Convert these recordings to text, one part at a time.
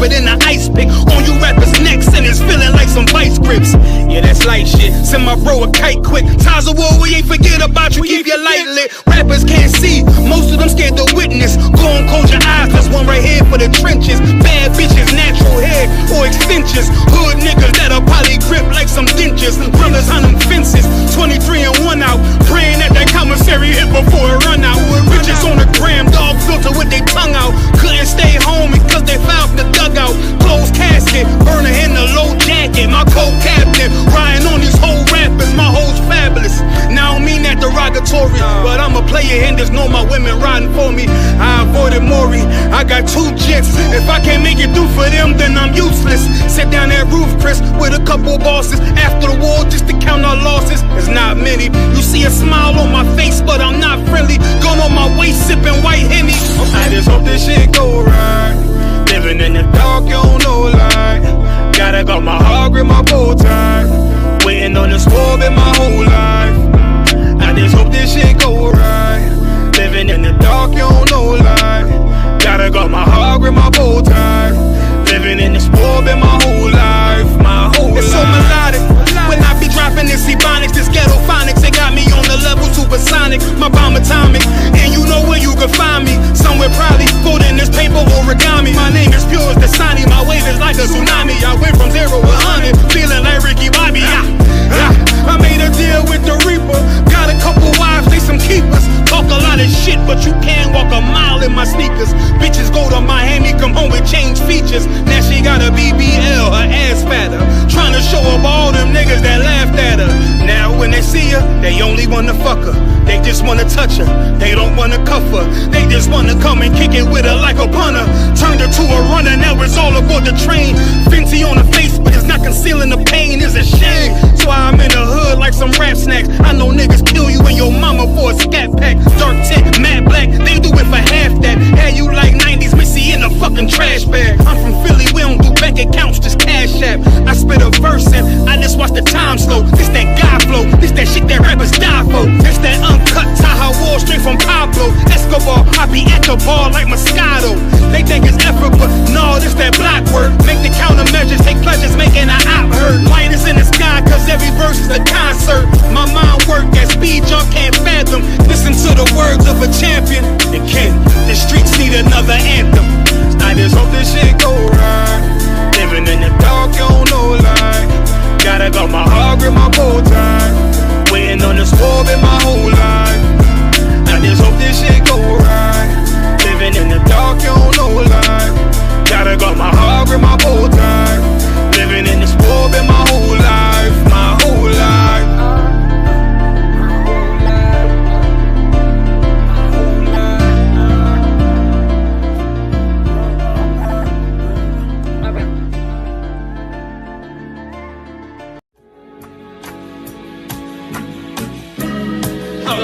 deeper than the ice pick. On you rappers' necks and it's feeling like some vice grips. Yeah, that's light shit. Send my bro a kite quick. Times of war, we ain't forget about you. Keep your light lit. Rappers can't see. Most of them scared to witness. Go and close your eyes. There's one right here for the trenches. Bad bitches, natural hair or extensions. Hood niggas that'll probably grip like some dentures. Brothers on them fences. 23 and 1 out. Praying that commissary hit before it run out. Bitches on the gram, dog filter with their tongue out. Couldn't stay home because they found the dugout. Closed casket, burner in the low jacket. My co-captain, riding on these whole rappers. My hoes fabulous. Now I don't mean that derogatory, but I'm a player and there's no my women riding for me. I avoided Maury, I got 2 jets. If I can't make it through for them, then I'm useless. Sit down that roof, Chris, with a couple bosses. After the war, just to count our losses. It's not many. You see a smile on my face, but I'm not friendly. Gun on my waist, sipping white Henny. I just hope this shit go right. Living in the dark, you don't know light. Gotta got my heart grip, my bow tie. Waiting on the squab in my whole life. I just hope this shit go right. Living in the dark, you don't know light. Gotta got my heart grip, my bow tie. Living in the squab in my whole life. My whole life. It's so melodic. When I be dropping this ebonics, this ghetto phonics, it got me on the level supersonic. My bomb atomic, and you know where you can find me. Somewhere probably folding this paper origami. My name is pure as the Dasani, my wave is like a tsunami. I went from 0 to 100, feeling like Ricky Bobby. I made a deal with the Reaper. Got a couple wives, they some keepers. Talk a lot of shit, but you can't walk a mile in my sneakers. Bitches go to Miami, come home with change features. Now she got a BBL, her ass fatter. Trying to show up all them niggas that laughed at her. Now when they see her, they only wanna fuck her. They just wanna touch her, they don't wanna cuff her. They just wanna come and kick it with her like a punter. Turned her to a runner, now it's all aboard the train. Fenty on the face, but it's not concealing the pain, it's a shame. So I'm in the hood like some rap snacks. I know niggas kill you and your mama for a scat pack. Dark tint, matte black, they do it for half that. Had you like 90s Missy in a fucking trash bag. I'm from Philly, we don't do bank accounts, just cash app. I spit a verse and I just watch the time slow. This that guy flow, this that shit that rappers die for. This that uncut Taha Wall straight from Pablo Escobar. I be at the bar like Moscato. They think it's effort, but no, this that block work. Make the countermeasures, take pleasures, making an op hurt. Light is in the sky, cause every verse is a concert. My mind work at speed jump, can't fathom. Listen to the words of a champion. The king, the streets need another anthem. I just hope this shit go right. Living in the dark, you don't know light. Gotta got my heart grip, my bow tie. Waiting on the squab in my whole life. I just hope this shit go right. Living in the dark, you don't know light. Gotta got my heart grip, my bow tie. Living in the squab in my whole life. My whole life.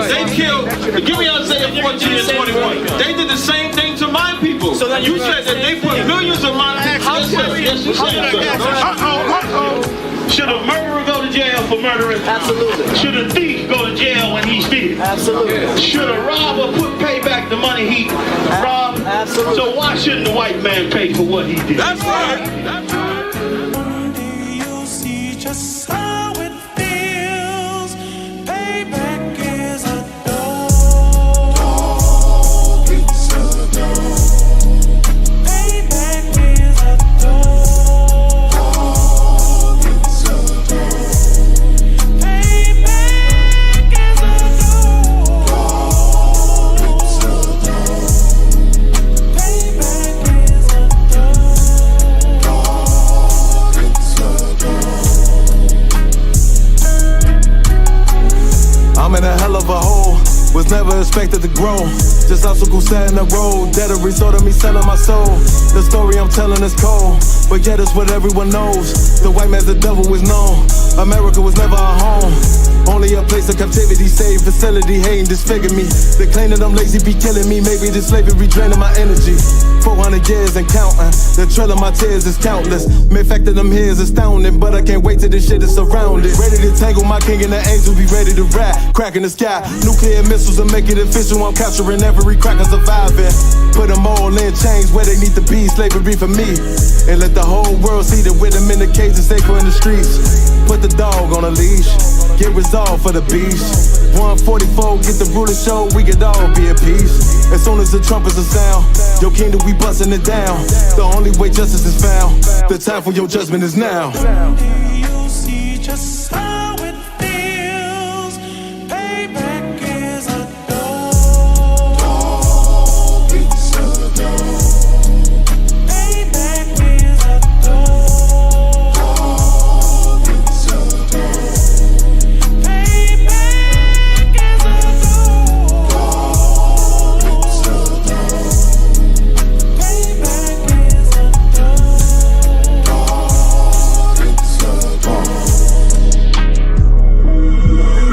They killed, give me Isaiah 14 and 21. They did the same thing to my people. So you said that they put millions of my people. Yes, you said so. Should a murderer go to jail for murdering? Absolutely. Should a thief go to jail when he steals? Absolutely. Should a robber pay back the money he robbed? Absolutely. So why shouldn't the white man pay for what he did? That's right. That's right. One day you'll see just how it feels. Payback is a dog. It's a dog. Payback is a dog. It's a dog. Payback is a dog. It's a dog. Payback is a dog. It's a dog. I'm in a hell of a hole, was never expected to grow. Just obstacle set in the road, that a result of me selling my soul. The story I'm telling is cold, but yet it's what everyone knows. The white man's the devil is known. America was never our home, only a place of captivity, safe facility, hating disfigure me. They claim that I'm lazy, be killing me. Maybe this slavery draining my energy. 400 years and counting, the trail of my tears is countless. Main fact that I'm here is astounding, but I can't wait till this shit is surrounded. Ready to tangle my king and the angels, be ready to rap. Crack in the sky, nuclear missiles will make it official, I'm capturing every cracker surviving. Put them all in chains where they need to be, slavery for me. And let the whole world see that with them in the cage and safer in the streets. Put the dog on a leash, get resolved for the beast. 144, get the ruler show, we could all be at peace. As soon as the trumpets are sound, your kingdom we busting it down. The only way justice is found, the time for your judgment is now. You'll see just how it feels. Payback is a dog. It's a dog. Payback is a dog. It's a dog. Payback is a dog. It's a dog. Payback is a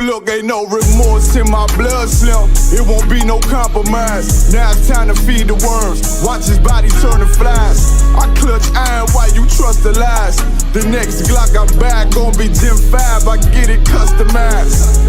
Look, ain't no remorse in my blood slim. It won't be no compromise. Now it's time to feed the worms. Watch his body turn to flies. I clutch iron while you trust the lies. The next Glock I buy gon' be Gen 5. I get it customized.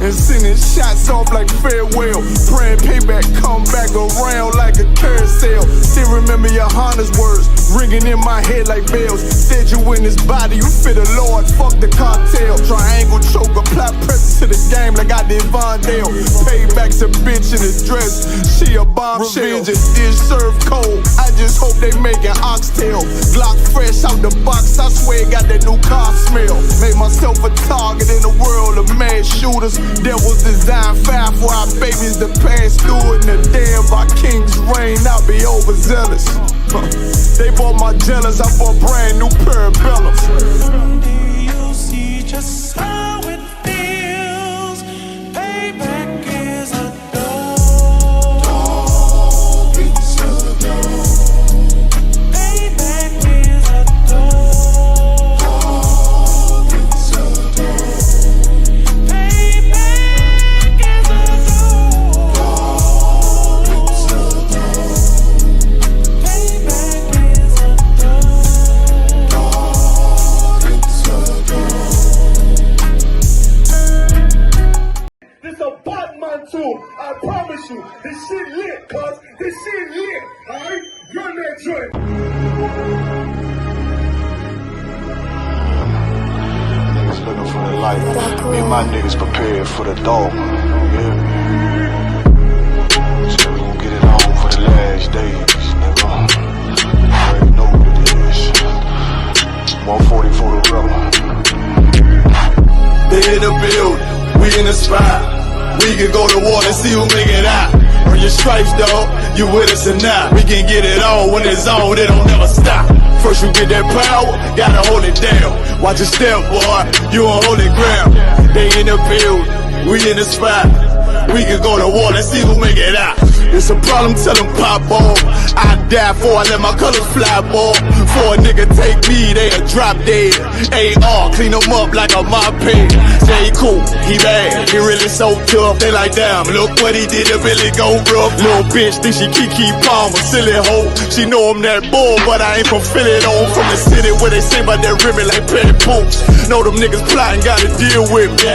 And sending shots off like farewell. Praying payback come back around like a carousel. Still remember your Honda's words ringing in my head like bells. Said you in this body, you fit the Lord, fuck the cartel. Triangle choke, apply pressure to the game like I did Vondale. Payback's a bitch in a dress, she a bombshell. Revenge is served cold, I just hope they making oxtail. Glock fresh out the box, I swear it got that new car smell. Made myself a target in the world of mad shooters. That was designed fire for our babies to pass through it. And the day of our king's reign, I'll be overzealous. They bought my jealous, I bought brand new parabellums. someday you'll see just how it feels. Payback is a dog. It's a dog. Payback is a dog. It's a dog. Payback is a dog. It's a dog. Payback is a This a Batman tune, I promise you. This shit lit, cuz. This shit lit, alright? Run that joint. Niggas looking for the light. Me and my niggas prepared for the dog. Yeah. So we gon' get it on for the last days, nigga. You already know what it is. 140 for the rubber. They in the building, we in the spot. We can go to war and see who make it out. Earn your stripes, dog, you with us or not. We can get it on when it's on, it don't never stop. First you get that power, gotta hold it down. Watch your step, boy, you on holy ground. They in the building, we in the spot. We can go to war and see who make it out. It's a problem, tell them pop off. I die for I let my colors fly, boy. For a nigga take me, they a drop dead. AR, clean them up like a mop pig. Say he cool, he bad, he really so tough. They like, damn, look what he did, it really go rough. Little bitch think she Kiki Palmer, silly hoe. She know I'm that bull, but I ain't from Philly though. From the city where they say about that ribbon like petty poops. Know them niggas plotting, gotta deal with me.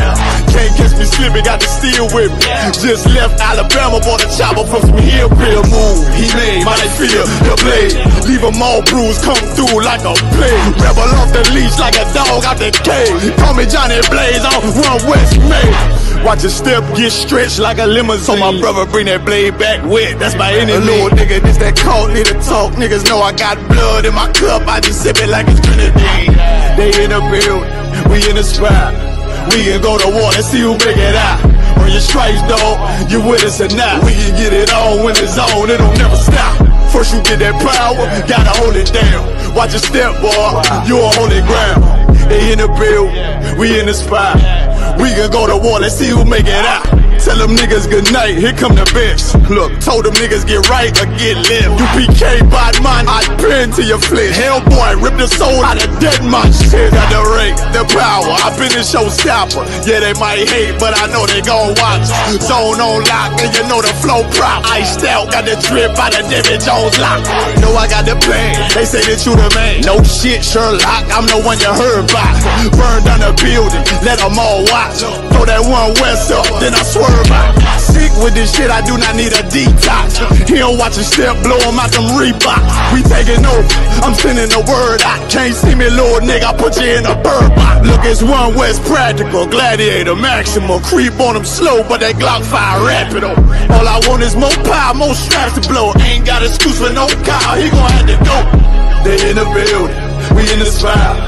Can't catch me slipping, got to steal with me. Just left Alabama, bought a chopper from some hillbilly move. He made my life feel the blade. Leave them all bruised, come through like a plague. Rebel off the leash like a dog out the cage. Call me Johnny Blaze on One West Main. Watch your step get stretched like a limousine. So my brother bring that blade back wet, that's my enemy. A little nigga, this that cold, need to talk. Niggas know I got blood in my cup, I just sip it like it's grenadine. They in the building, we in the spot. We can go to war and see who make it out. Earn your stripes, dog, you with us or not. We can get it on when it's on, it don't never stop. First you get that power, gotta hold it down. Watch your step, boy, you on holy ground. They in the building, we in the spot. We can go to war, let's see who make it out. Tell them niggas good night, here come the bitch. Look, told them niggas get right or get left. UPK bad man, I pin to your flesh. Hellboy, rip the soul out of dead man shit. Got the rate, the power, I been a showstopper. Yeah, they might hate, but I know they gon' watch. Zone on lock, and you know the flow prop. Iced out, got the drip out of David Jones lock. Know I got the plan, they say that you the man. No shit, Sherlock, I'm the one you heard by. Burn down the building, let them all watch. Throw that one west up, then I swear worry about. Sick with this shit, I do not need a detox. He don't watch a step, blow him out them Reeboks. We taking over, I'm sending the word out. Can't see me, little nigga, I put you in a bird box. Look, it's one West Practical, Gladiator, Maximum. Creep on them slow, but they Glock 5 Rapido. All I want is more power, more straps to blow. Ain't got excuse for no cow, he gon' have to go. They in the building, we in the spot.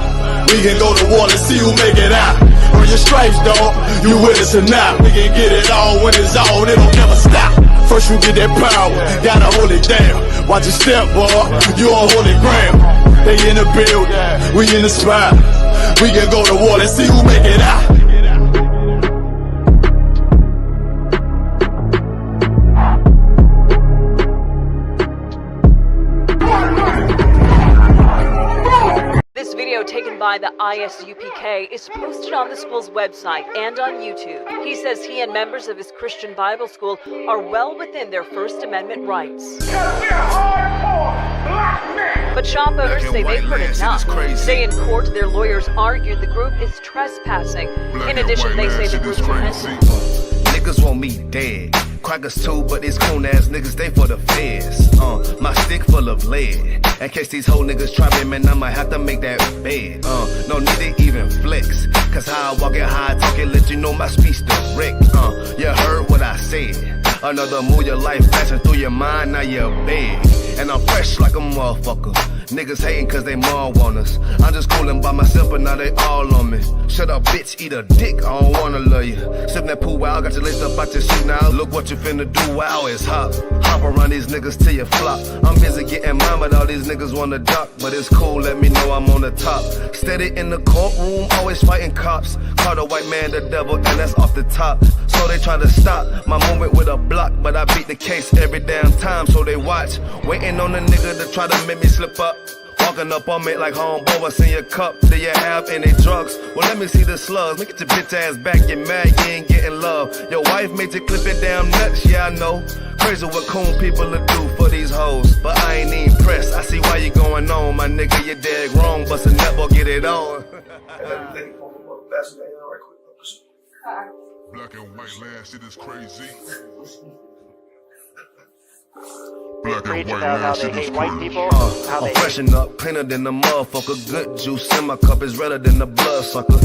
We can go to war and see who make it out. Earn your stripes, dog, you with us or not. We can get it all when it's on, it don't never stop. First you get that power, gotta hold it down. Watch your step, boy, you on holy ground. They in the building, we in the spot. We can go to war and see who make it out. This video taken by the ISUPK is posted on the school's website and on YouTube. He says he and members of his Christian Bible school are well within their First Amendment rights. But shop owners say they've heard enough. Today in court, their lawyers argued the group is trespassing. In addition, they say the group Niggas want me dead. Crackers too, but these coon ass niggas, they for the feds. My stick full of lead. In case these whole niggas try me, man, I'ma have to make that bed. No need to even flex. Cause how I walk it, how I talk it, let you know my speech direct. You heard what I said. Another move, your life passing through your mind, now you're big. And I'm fresh like a motherfucker. Niggas hating cause they more want us. I'm just coolin' by myself, but now they all on me. Shut up, bitch, eat a dick, I don't wanna love you. Sippin' that pool, wow, got you laced up out your shit now. Look what you finna do, wow, it's hot. Hop around these niggas till you flop. I'm busy getting mine, but all these niggas wanna duck. But it's cool, let me know I'm on the top. Steady in the courtroom, always fighting cops. Call the white man the devil, and that's off the top. So they try to stop my movement with a block, but I beat the case every damn time, so they watch. Waiting on the nigga to try to make me slip up. Walking up on me like homeboy, what's in your cup? Do you have any drugs? Well, let me see the slugs. Make it your bitch ass back, get mad, you ain't getting love. Your wife made you clip it damn nuts, yeah I know. Crazy what coon people will do for these hoes. But I ain't even pressed, I see why you going on. My nigga, you dead wrong, bust a netball, get it on. Black and white land, shit is crazy. Black and white land, shit is crazy. I'm freshen up, cleaner than the motherfucker. Good juice in my cup is redder than the bloodsucker.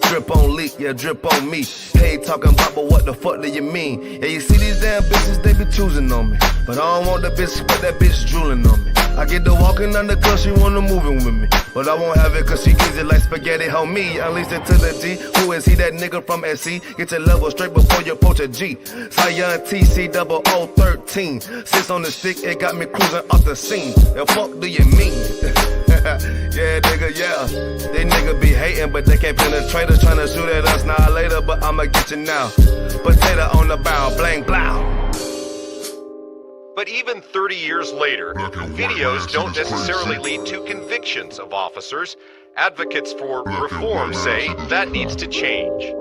Drip on leak, yeah, drip on me. Hey, talking about, but what the fuck do you mean? Yeah, you see these damn bitches, they be choosing on me. But I don't want the bitch, but that bitch drooling on me. I get the walking on the club, she wanna moving with me. But I won't have it cause she easy like spaghetti, homie. Unleash it to the G. Who is he, that nigga from SC? Get your level straight before you approach a G. Cyan TC 0013. Sits on the stick, it got me cruising off the scene. The fuck do you mean? Yeah, nigga, yeah. They nigga be hating, but they can't penetrate us. Tryna shoot at us now later, but I'ma get you now. Potato on the bow, blang, blow. But even 30 years later, videos don't necessarily lead to convictions of officers. Advocates for reform say that needs to change.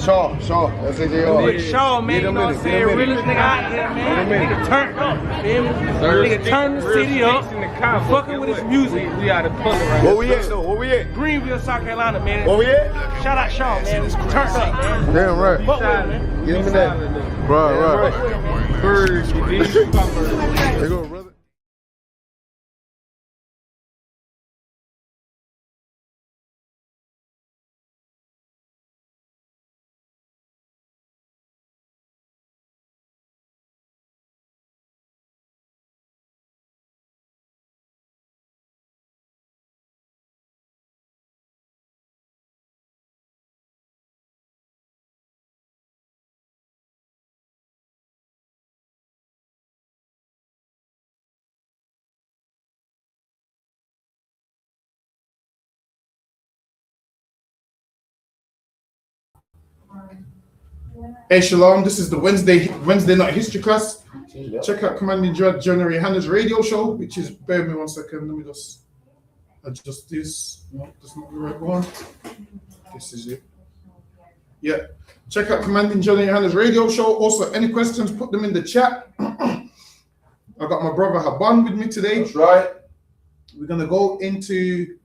Shaw, that's AJR. Shaw, man, you know what I'm saying? Realest nigga out here, man. Nigga turned up, feel me? Nigga turned the city up, fucking with his music. We out of public right now. Where we at, though? Where we at? Greenville, South Carolina, man. Where we at? Shout out Shaw, man. Turned up, man. Damn right. Fuck with him, man. Get him in that. Right. Birds, you dig? There you go, brother. Hey Shalom, this is the Wednesday night history class. Check out Commanding General Hannah's radio show, which is, bear with me 1 second, let me just adjust this. No, that's not the right one. This is it. Yeah, check out Commanding General Hannah's radio show. Also, any questions, put them in the chat. I got my brother Haban with me today. That's right. We're gonna go into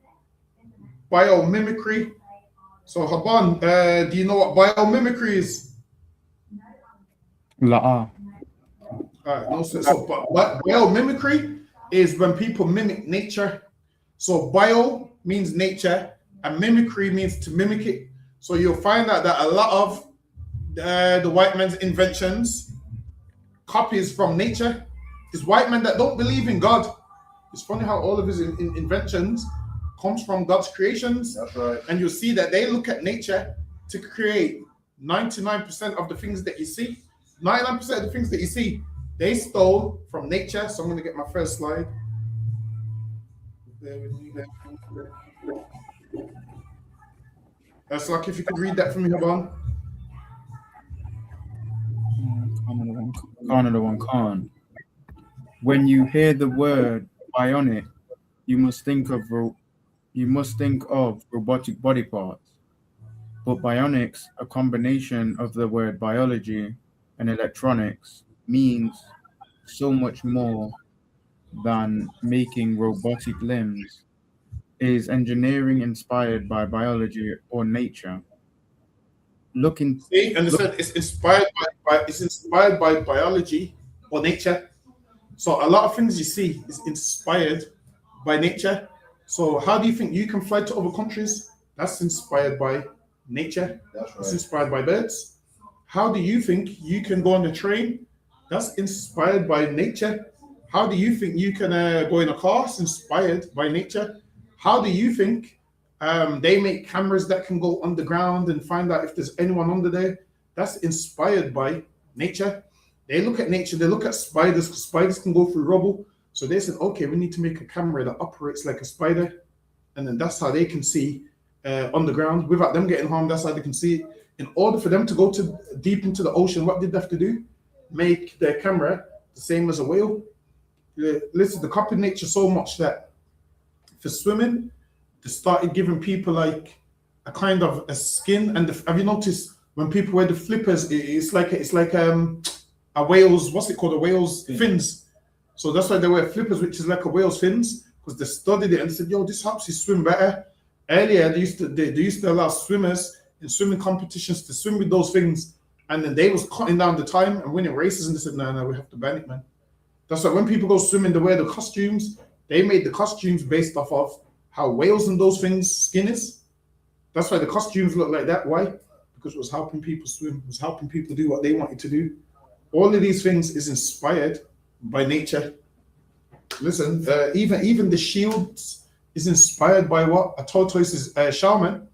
biomimicry. So Haban, do you know what biomimicry is? La. No, so biomimicry is when people mimic nature. So bio means nature, and mimicry means to mimic it. So you'll find out that a lot of the white man's inventions copies from nature. It's white men that don't believe in God. It's funny how all of his inventions comes from God's creations. That's right. And you'll see that they look at nature to create 99% of the things that you see. 99% of the things that you see, they stole from nature. So I'm going to get my first slide. Bear with me there. That's like if you could read that for me, Haban. Khan. When you hear the word bionic, you must think of robotic body parts. But bionics, a combination of the word biology and electronics, means so much more than making robotic limbs. It is engineering inspired by biology or nature. See, and it's inspired by biology or nature. So a lot of things you see is inspired by nature. So how do you think you can fly to other countries? That's inspired by nature. That's right. It's inspired by birds. How do you think you can go on a train? That's inspired by nature. How do you think you can go in a car? It's inspired by nature. How do you think they make cameras that can go underground and find out if there's anyone under there? That's inspired by nature. They look at nature, they look at spiders, because spiders can go through rubble. So they said, okay, we need to make a camera that operates like a spider. And then that's how they can see underground without them getting harmed. That's how they can see it. In order for them to go to deep into the ocean, what did they have to do? Make their camera the same as a whale. Listen, they copied nature so much that for swimming, they started giving people like a kind of a skin. And have you noticed when people wear the flippers, it's like a whale's, what's it called? A whale's fins. So that's why they wear flippers, which is like a whale's fins, because they studied it and said, yo, this helps you swim better. Earlier, they used to allow swimmers in swimming competitions to swim with those things, and then they was cutting down the time and winning races, and they said, no, we have to ban it, man. That's why when people go swimming, they wear the costumes. They made the costumes based off of how whales and those things skin is. That's why the costumes look like that. Why? Because it was helping people swim. It was helping people do what they wanted to do. All of these things is inspired by nature. Listen, even the shields is inspired by what? A tortoise's shaman.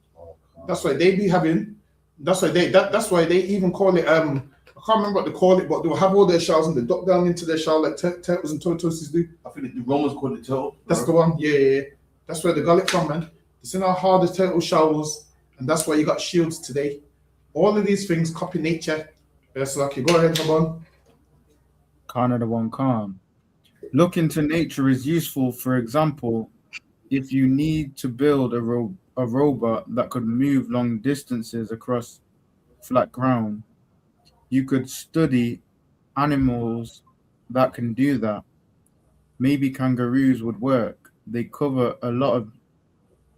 That's why they be having. That's why they even call it. I can't remember what they call it, but they'll have all their shells and they duck down into their shell like turtles and tortoises do. I think the Romans called it turtle. That's the one. Yeah. That's where they got it from, man. It's in how hard the turtle shell was, and that's why you got shields today. All of these things copy nature. That's lucky. Go ahead, come on. Khan. Look into nature is useful. For example, if you need to build a robot that could move long distances across flat ground, you could study animals that can do that. Maybe kangaroos would work. They cover a lot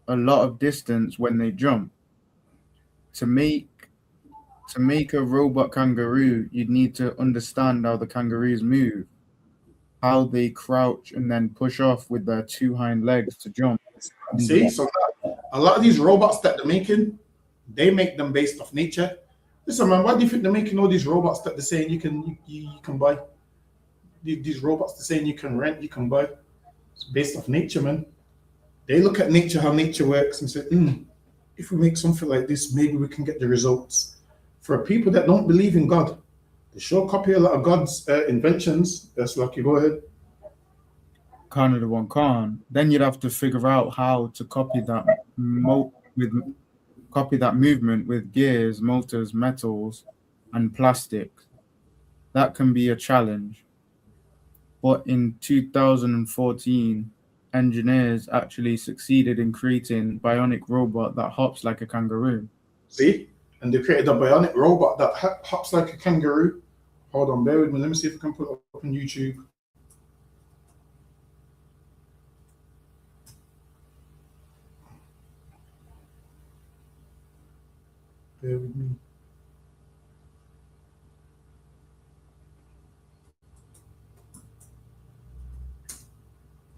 of distance when they jump. To make a robot kangaroo, you'd need to understand how the kangaroos move, how they crouch and then push off with their two hind legs to jump. See, so a lot of these robots that they're making, they make them based off nature. Listen, man, why do you think they're making all these robots that they're saying you can buy? These robots they're saying you can rent, you can buy. It's based off nature, man. They look at nature, how nature works, and say, if we make something like this, maybe we can get the results. For people that don't believe in God, they sure copy a lot of God's inventions. That's lucky. Go ahead. Khan. Then you'd have to figure out how to copy that movement with gears, motors, metals, and plastics. That can be a challenge. But in 2014, engineers actually succeeded in creating a bionic robot that hops like a kangaroo. See? And they created a bionic robot that hops like a kangaroo. Hold on, bear with me. Let me see if I can put it up on YouTube. Bear with me.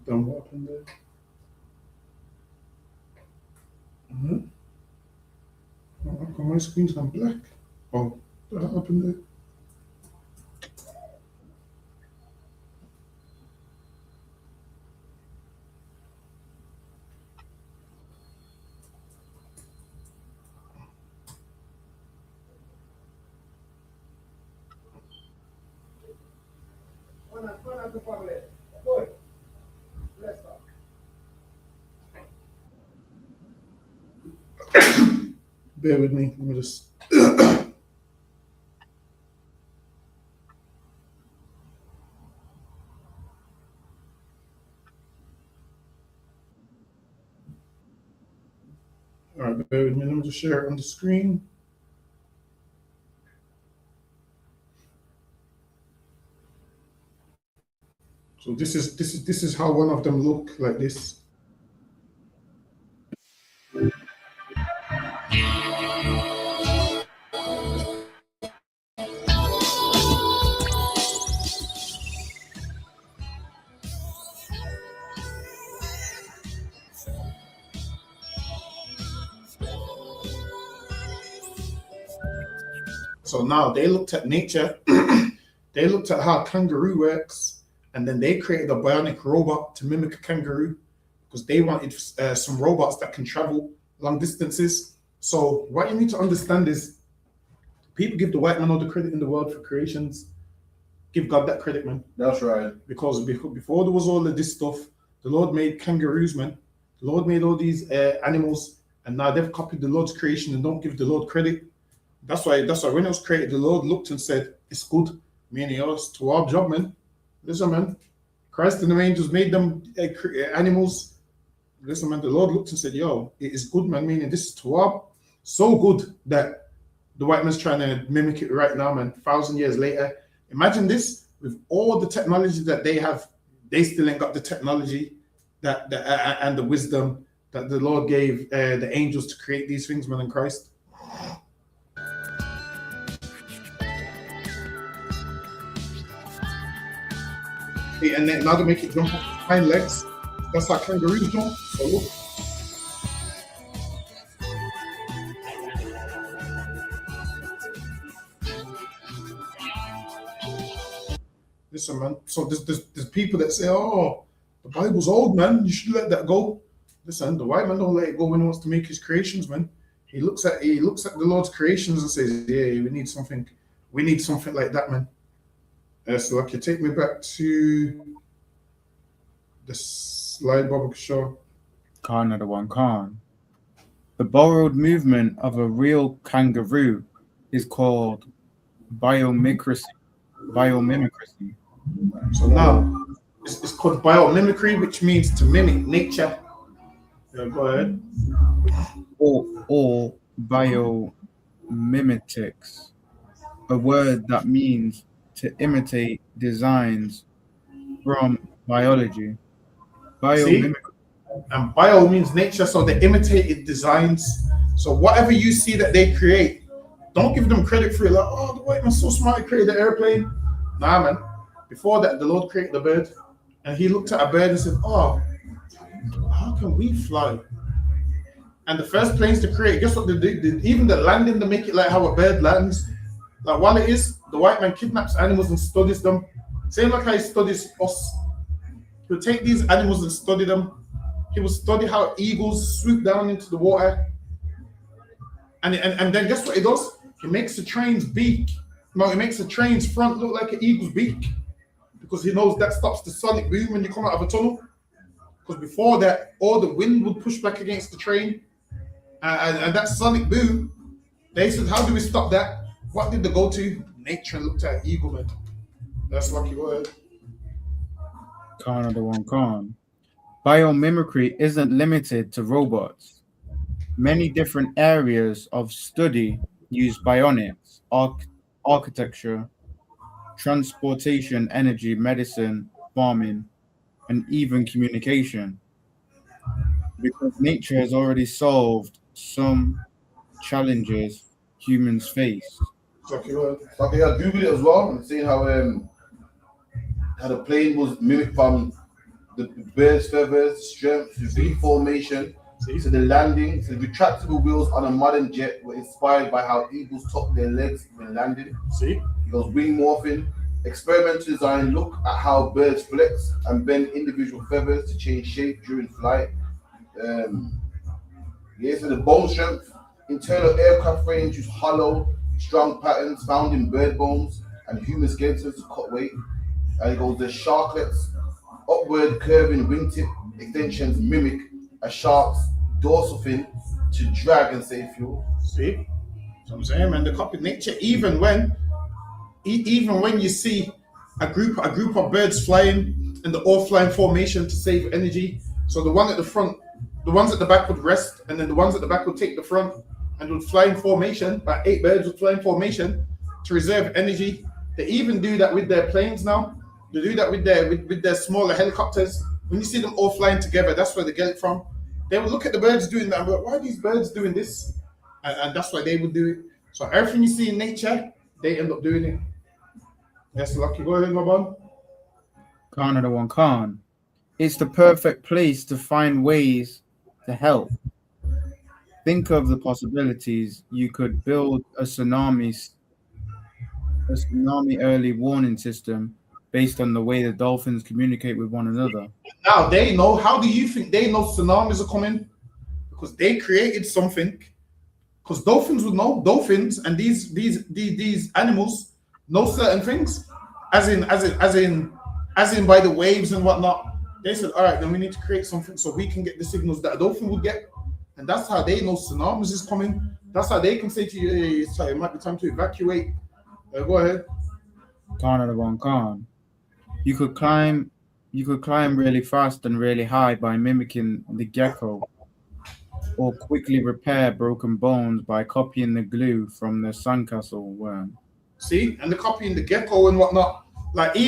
Done what happened there? Oh, how come my screen's gone black? Oh, what happened there? Bear with me. Let me just. All right, bear with me. Let me just share it on the screen. So this is how one of them look like this. So now they looked at nature, they looked at how kangaroo works, and then they created a bionic robot to mimic a kangaroo because they wanted some robots that can travel long distances. So what you need to understand is people give the white man all the credit in the world for creations. Give God that credit, man. That's right. Because before there was all of this stuff, the Lord made kangaroos, man. The Lord made all these animals, and now they've copied the Lord's creation and don't give the Lord credit. That's why when it was created, the Lord looked and said, "It's good." Meaning, it's to our job, man. Listen, man. Christ and the angels made them animals. Listen, man. The Lord looked and said, "Yo, it is good, man." Meaning, this is to our so good that the white man's trying to mimic it right now, man. 1,000 years later, imagine this with all the technology that they have. They still ain't got the technology that and the wisdom that the Lord gave the angels to create these things, man. In Christ. And then now they make it jump off its hind legs. That's how kangaroos jump. So look. Listen, man. So there's people that say, "Oh, the Bible's old, man. You should let that go." Listen, the white man don't let it go when he wants to make his creations, man. He looks at the Lord's creations and says, "Yeah, we need something. We need something like that, man." So okay, take me back to the slide Bobby show. Khan, the one Khan. The borrowed movement of a real kangaroo is called biomimicry. Biomimicry. So now it's called biomimicry, which means to mimic nature. Yeah, go ahead. Or biomimetics, a word that means to imitate designs from biology. See? And bio means nature, so they imitated designs. So whatever you see that they create, don't give them credit for it. Like, oh, the white man's so smart, he created the airplane. Nah, man. Before that, the Lord created the bird, and he looked at a bird and said, "Oh, how can we fly?" And the first planes to create, guess what they did? Even the landing, to make it like how a bird lands. Like while it is, the white man kidnaps animals and studies them. Same like how he studies us. He'll take these animals and study them. He will study how eagles swoop down into the water. And then guess what he does? He makes the train's beak. No, he makes the train's front look like an eagle's beak. Because he knows that stops the sonic boom when you come out of a tunnel. Because before that, all the wind would push back against the train. And that sonic boom, they said, how do we stop that? What did they go to? Nature and looked at an eagle, man. That's lucky word. Khan, the one Khan. Biomimicry isn't limited to robots. Many different areas of study use bionics, architecture, transportation, energy, medicine, farming, and even communication. Because nature has already solved some challenges humans face. Okay, I googled it as well and seeing how the plane was mimicked from the bird's feathers, strength, to V-formation, to the landing. So the retractable wheels on a modern jet were inspired by how eagles top their legs when landing. See? It goes wing morphing. Experimental design look at how birds flex and bend individual feathers to change shape during flight. So the bone strength, internal aircraft frames use hollow, strong patterns found in bird bones and human skeletons to cut weight. And it goes the sharklets, upward curving wingtip extensions mimic a shark's dorsal fin to drag and save fuel. See? That's what I'm saying, man. The copy nature, even when you see a group of birds flying in the all flying formation to save energy. So the one at the front, the ones at the back would rest, and then the ones at the back would take the front and would fly in formation. Like 8 birds would fly in formation to reserve energy. They even do that with their planes now. They do that with their smaller helicopters. When you see them all flying together, that's where they get it from. They would look at the birds doing that and be like, why are these birds doing this? And that's why they would do it. So everything you see in nature, they end up doing it. Yes, Lucky. Go ahead, my man. Khan of the One Khan. It's the perfect place to find ways to help. Think of the possibilities. You could build a tsunami early warning system based on the way the dolphins communicate with one another. Now they know. How do you think they know tsunamis are coming? Because they created something. Because dolphins would know. Dolphins and these animals know certain things, as in by the waves and whatnot. They said, all right, then we need to create something so we can get the signals that a dolphin would get, and that's how they know tsunamis is coming. That's how they can say to you, hey, it might be time to evacuate. Go ahead. Khan of the One Khan. You could climb really fast and really high by mimicking the gecko, or quickly repair broken bones by copying the glue from the sandcastle worm. See, and they're copying the gecko and whatnot. Like they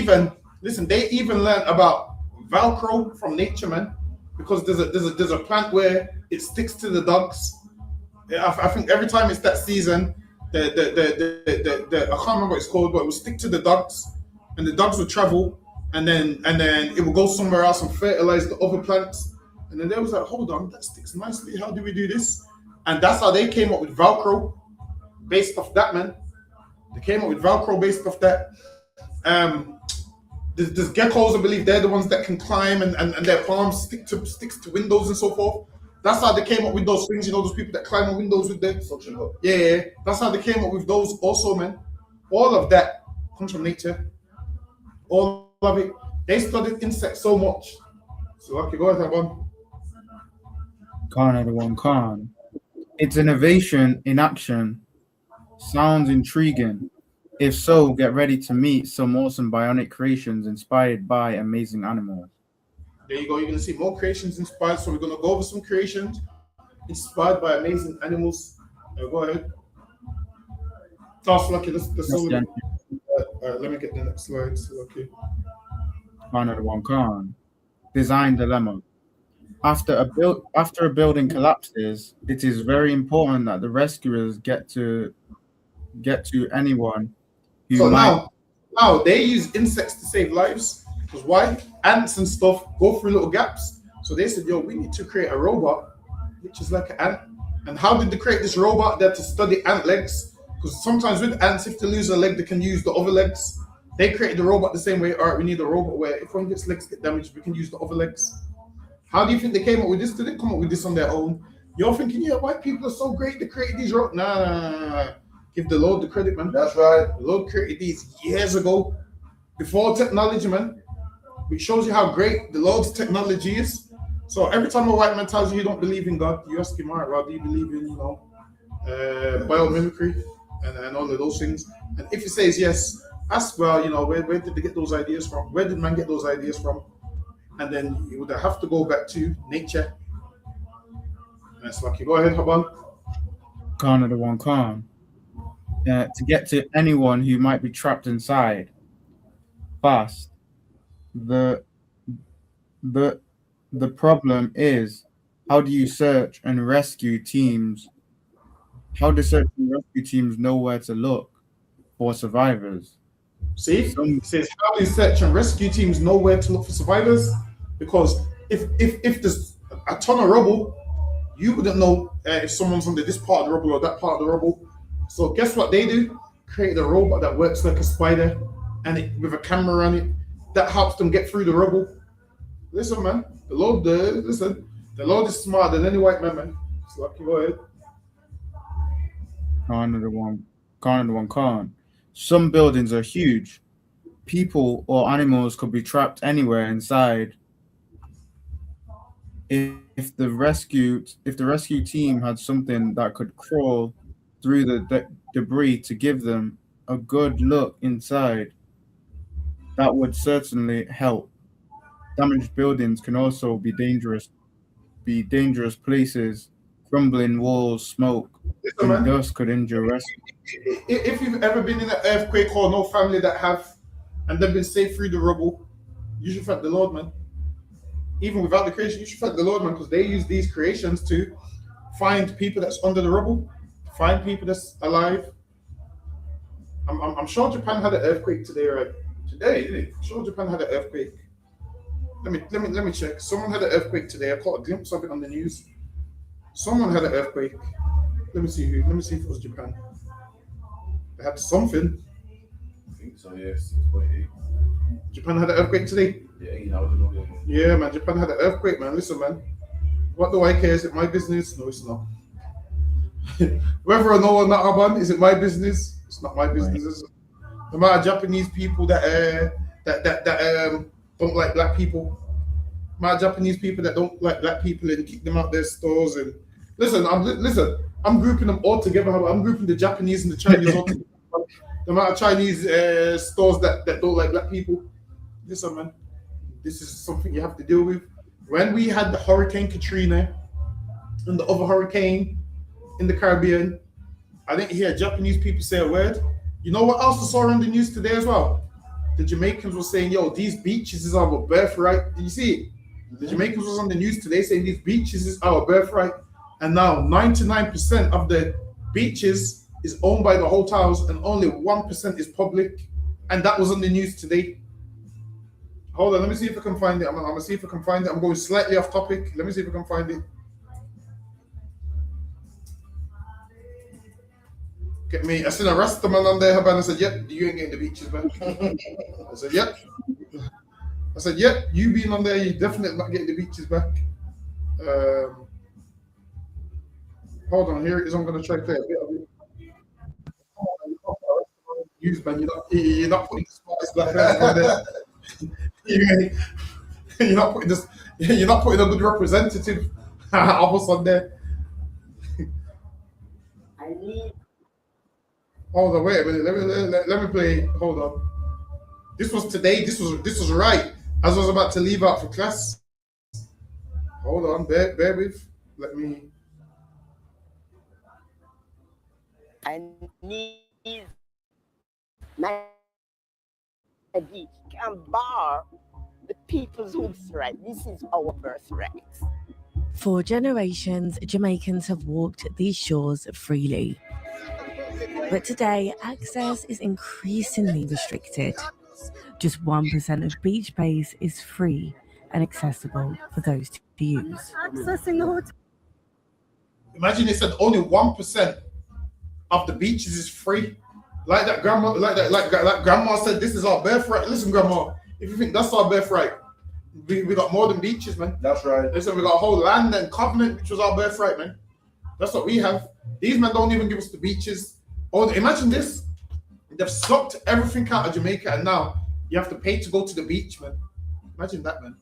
even learned about Velcro from nature, man, because there's a plant where it sticks to the dogs. I think every time it's that season, the I can't remember what it's called, but it will stick to the dogs, and the dogs will travel, and then it will go somewhere else and fertilize the other plants. And then they was like, hold on, that sticks nicely. How do we do this? And that's how they came up with Velcro, based off that, man. They came up with Velcro based off that. There's geckos, I believe they're the ones that can climb and their palms sticks to windows and so forth. That's how they came up with those things, those people that climb on windows with their suction hook. Yeah. That's how they came up with those also, man. All of that comes from nature. All of it. They studied insects so much. So okay, go ahead, one. Khan of the One Khan. It's innovation in action. Sounds intriguing. If so, get ready to meet some awesome bionic creations inspired by amazing animals. There you go. You're going to see more creations inspired. So we're going to go over some creations inspired by amazing animals. Go ahead. Toss Lucky. Let me get the next slide. Lucky. Khan of the One Khan. Design dilemma. After a building collapses, it is very important that the rescuers get to anyone who so now they use insects to save lives. Because why? Ants and stuff go through little gaps. So they said, we need to create a robot which is like an ant. And how did they create this robot? They had to study ant legs. Because sometimes with ants, if they lose a leg, they can use the other legs. They created the robot the same way. All right, we need a robot where if one gets legs get damaged, we can use the other legs. How do you think they came up with this? Did they come up with this on their own? You're thinking, white people are so great. They created these robots. Nah. Give the Lord the credit, man. That's right. The Lord created these years ago, before technology, man. Which shows you how great the Lord's technology is. So every time a white man tells you don't believe in God, you ask him, all right, well, do you believe in, biomimicry and all of those things? And if he says yes, ask, well, where did they get those ideas from? Where did man get those ideas from? And then you would have to go back to nature. That's lucky. Go ahead, Haban. Khan of the One Khan. To get to anyone who might be trapped inside fast. The problem is, how do you search and rescue teams How do search and rescue teams know where to look for survivors? See, it says how do search and rescue teams know where to look for survivors? Because if there's a ton of rubble, you wouldn't know if someone's under this part of the rubble or that part of the rubble. So guess what they do? Create a robot that works like a spider, and it with a camera on it that helps them get through the rubble. Listen, man, the Lord is smarter than any white man. So like, go ahead. Can't. Some buildings are huge. People or animals could be trapped anywhere inside. If the rescue team had something that could crawl through the debris to give them a good look inside, that would certainly help. Damaged buildings can also be dangerous places. Crumbling walls, smoke, Listen, and man, dust could injure rescue. if you've ever been in an earthquake or no family that have, and they've been safe through the rubble, you should thank the Lord, man. Even without the creation, you should thank the Lord, man, because they use these creations to find people that's under the rubble, find people that's alive. I'm sure Japan had an earthquake today, right? Today, didn't it? I'm sure Japan had an earthquake. Let me check. Someone had an earthquake today. I caught a glimpse of it on the news. Someone had an earthquake. Let me see who. Let me see if it was Japan. They had something. I think so, yes. 6.8. Japan had an earthquake today. Yeah, man. Japan had an earthquake, man. Listen, man. What do I care? Is it my business? No, it's not. Whether or no or not Aban, is it my business? It's not my business. The amount of Japanese people that don't like black people. The amount of Japanese people that don't like black people and kick them out their stores. And listen, I'm grouping them all together. I'm grouping the Japanese and the Chinese all together. The amount of Chinese stores that don't like black people. Listen, man, this is something you have to deal with. When we had the Hurricane Katrina and the other hurricane in the Caribbean, I didn't hear Japanese people say a word. You know what else I saw on the news today as well? The Jamaicans were saying, yo, these beaches is our birthright. Did you see it? The Jamaicans was on the news today saying these beaches is our birthright. And now 99% of the beaches is owned by the hotels and only 1% is public. And that was on the news today. Hold on, let me see if I can find it. I'm gonna see if I can find it. I'm going slightly off topic. Let me see if I can find it. Get me. I seen a Rastaman on there, and I said, "Yep, you ain't getting the beaches back." I said, "Yep." I said, "Yep, you being on there, you definitely not getting the beaches back." Hold on, here it is. I'm gonna try to play a bit of it. Use man, you're not putting the smartest black person on there. You're not putting this. You're not putting a good representative of us on there. Hold on, wait a minute. Let me play. Hold on. This was today. This was right as I was about to leave out for class. Hold on, bear with. Let me. I need my beach can bar the people's hoops right. This is our birthright. For generations, Jamaicans have walked these shores freely. But today, access is increasingly restricted. Just 1% of beach base is free and accessible for those to use. Accessing the hotel. Imagine they said only 1% of the beaches is free. Like that grandma, like grandma said, this is our birthright. Listen, grandma, if you think that's our birthright, we got more than beaches, man. That's right. Listen, we got a whole land and covenant, which was our birthright, man. That's what we have. These men don't even give us the beaches. Oh, imagine this. They've sucked everything out of Jamaica, and now you have to pay to go to the beach, man. Imagine that, man.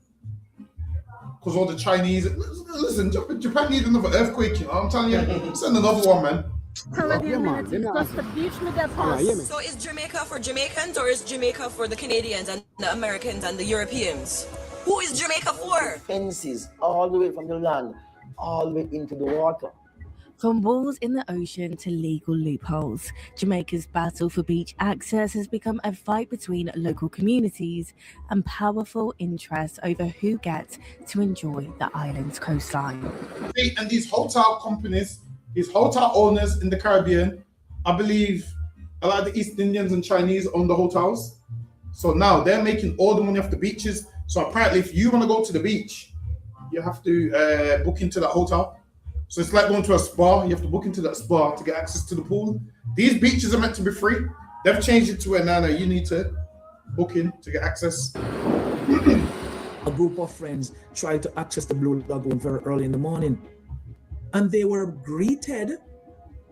Because all the Chinese, listen, Japan needs another earthquake, you know. I'm telling you, send another one, man. So is Jamaica for Jamaicans or is Jamaica for the Canadians and the Americans and the Europeans? Who is Jamaica for? Fences all the way from the land, all the way into the water. From walls in the ocean to legal loopholes, Jamaica's battle for beach access has become a fight between local communities and powerful interests over who gets to enjoy the island's coastline. And these hotel companies, is hotel owners in the Caribbean. I believe a lot of the East Indians and Chinese own the hotels. So now they're making all the money off the beaches. So apparently if you want to go to the beach, you have to book into that hotel. So it's like going to a spa. You have to book into that spa to get access to the pool. These beaches are meant to be free. They've changed it to where now you need to book in to get access. A group of friends tried to access the Blue Lagoon very early in the morning, and they were greeted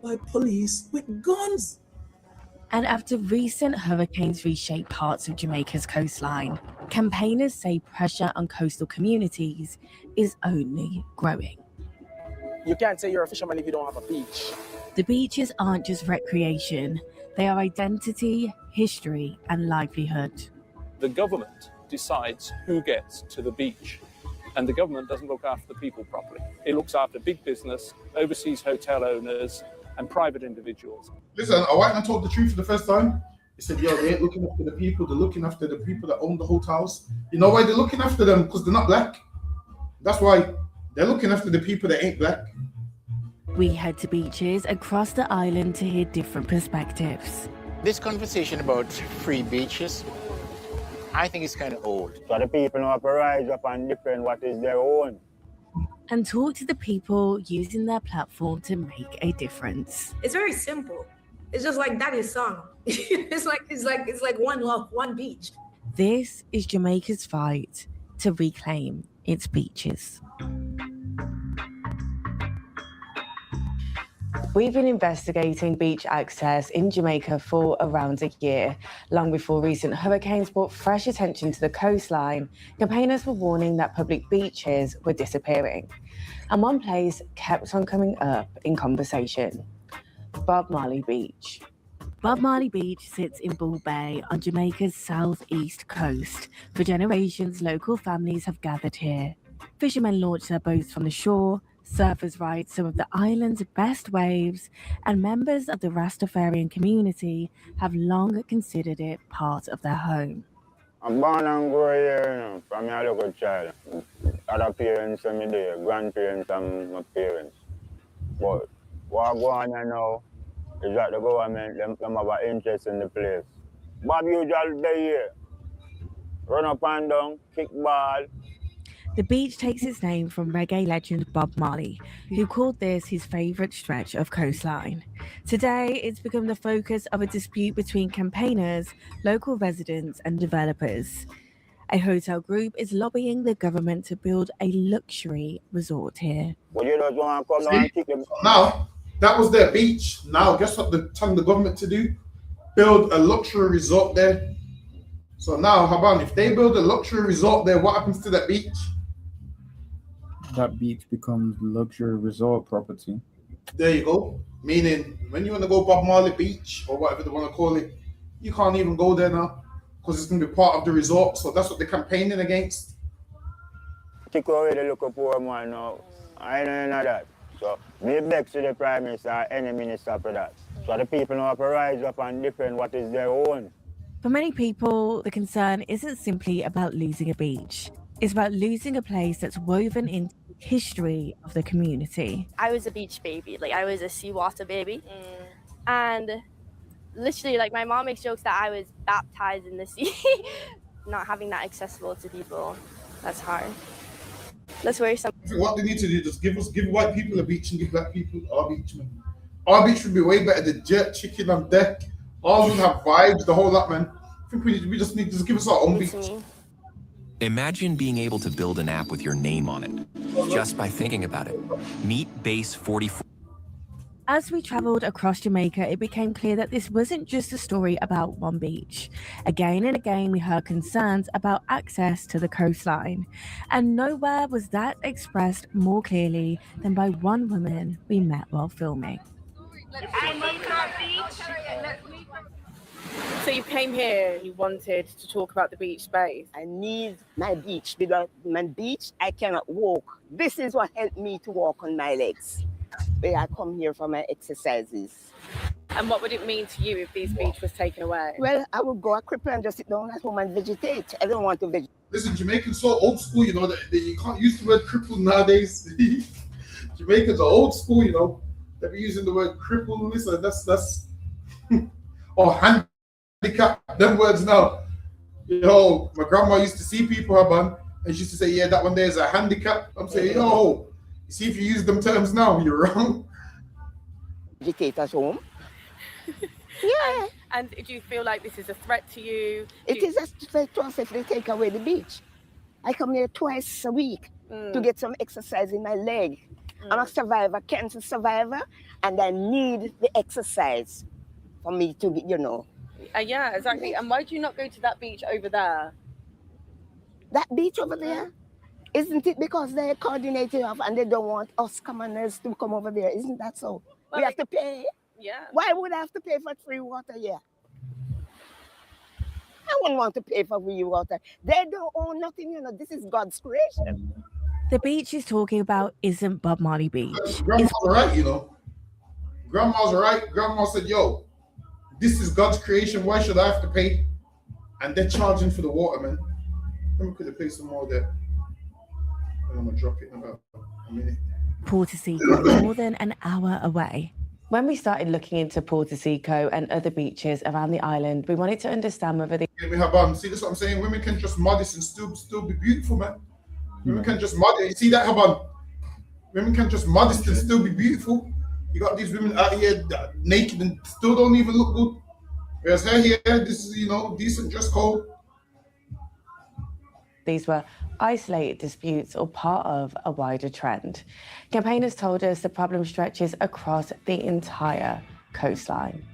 by police with guns. And after recent hurricanes reshape parts of Jamaica's coastline, campaigners say pressure on coastal communities is only growing. You can't say you're a fisherman if you don't have a beach. The beaches aren't just recreation, they are identity, history, and livelihood. The government decides who gets to the beach, and the government doesn't look after the people properly. It looks after big business, overseas hotel owners, and private individuals. Listen, a white man told the truth for the first time. He said, yo, they ain't looking after the people, they're looking after the people that own the hotels. You know why they're looking after them? Because they're not black. That's why they're looking after the people that ain't black. We head to beaches across the island to hear different perspectives. This conversation about free beaches, I think it's kind of old. So the people know how to rise up and defend what is their own. And talk to the people using their platform to make a difference. It's very simple. It's just like Daddy's song. it's like one love, one beach. This is Jamaica's fight to reclaim its beaches. We've been investigating beach access in Jamaica for around a year. Long before recent hurricanes brought fresh attention to the coastline, campaigners were warning that public beaches were disappearing. And one place kept on coming up in conversation: Bob Marley Beach. Bob Marley Beach sits in Bull Bay on Jamaica's southeast coast. For generations, local families have gathered here. Fishermen launch their boats from the shore, surfers ride some of the island's best waves, and members of the Rastafarian community have long considered it part of their home. I'm born and grow here, from a local child. Other parents and me there, grandparents and my parents. But what I go on now is that the government them have an interest in the place. Bob usually day here, run up and down, kick ball. The beach takes its name from reggae legend Bob Marley, who called this his favourite stretch of coastline. Today, it's become the focus of a dispute between campaigners, local residents, and developers. A hotel group is lobbying the government to build a luxury resort here. Well, you don't want to come down and kick them. Now, that was their beach. Now, guess what they're telling the government to do? Build a luxury resort there. So now, Haban, if they build a luxury resort there, what happens to that beach? That beach becomes luxury resort property. There you go. Meaning, when you want to go Bob Marley Beach or whatever they want to call it, you can't even go there now because it's going to be part of the resort. So that's what they're campaigning against. Take away the local poor man now. I don't know that. So, me beg to the Prime Minister or any minister for that. So the people know how to rise up and defend what is their own. For many people, the concern isn't simply about losing a beach. It's about losing a place that's woven into the history of the community. I was a beach baby, like I was a seawater baby. And literally, like my mom makes jokes that I was baptized in the sea. Not having that accessible to people, that's hard. Let's worry some. What they need to do is just give white people a beach and give black people our beach, man. Our beach would be way better than Jet, Chicken on Deck. All would have vibes, the whole lot, man. I think we just need to give us our own beach. Imagine being able to build an app with your name on it, just by thinking about it. Meet Base 44. As we travelled across Jamaica, it became clear that this wasn't just a story about one beach. Again and again, we heard concerns about access to the coastline. And nowhere was that expressed more clearly than by one woman we met while filming. So you came here, you wanted to talk about the beach space. I need my beach. Without my beach, I cannot walk. This is what helped me to walk on my legs. Where I come here for my exercises. And what would it mean to you if this beach was taken away? Well, I would go a cripple and just sit down at home and vegetate. I don't want to vegetate. Listen, Jamaicans so old school, you know, that you can't use the word cripple nowadays. Jamaicans are old school, you know. They be using the word cripple. Listen, that's or handicap. Them words now. Yo, my grandma used to see people happen, and she used to say, "Yeah, that one there is a handicap." I'm saying, "Yo, you see if you use them terms now, you're wrong." Agitators home. Yeah. And do you feel like this is a threat to you? It is a threat to us if they take away the beach. I come here twice a week to get some exercise in my leg. I'm a survivor, cancer survivor, and I need the exercise for me to, Yeah, exactly. And why do you not go to that beach over there? That beach over there? Isn't it because they're coordinating off and they don't want us commoners to come over there? Isn't that so? Well, we have to pay? Yeah. Why would I have to pay for free water here? I wouldn't want to pay for free water. They don't own nothing, This is God's creation. The beach he's talking about isn't Bob Marley Beach. Grandma's right, Grandma's right. Grandma said, "Yo, this is God's creation. Why should I have to pay?" And they're charging for the water, man. Let me quickly play some more there. And I'm gonna drop it in about a minute. Portosico, more than an hour away. When we started looking into Portosico and other beaches around the island, we wanted to understand whether they... We have see this what I'm saying? Women can dress modest and still be beautiful, man. Women can dress modest. You see that, Haban? Women can dress modest and still be beautiful. You got these women out here naked and still don't even look good. Whereas her here, this is, decent dress code. These were isolated disputes or part of a wider trend. Campaigners told us the problem stretches across the entire coastline.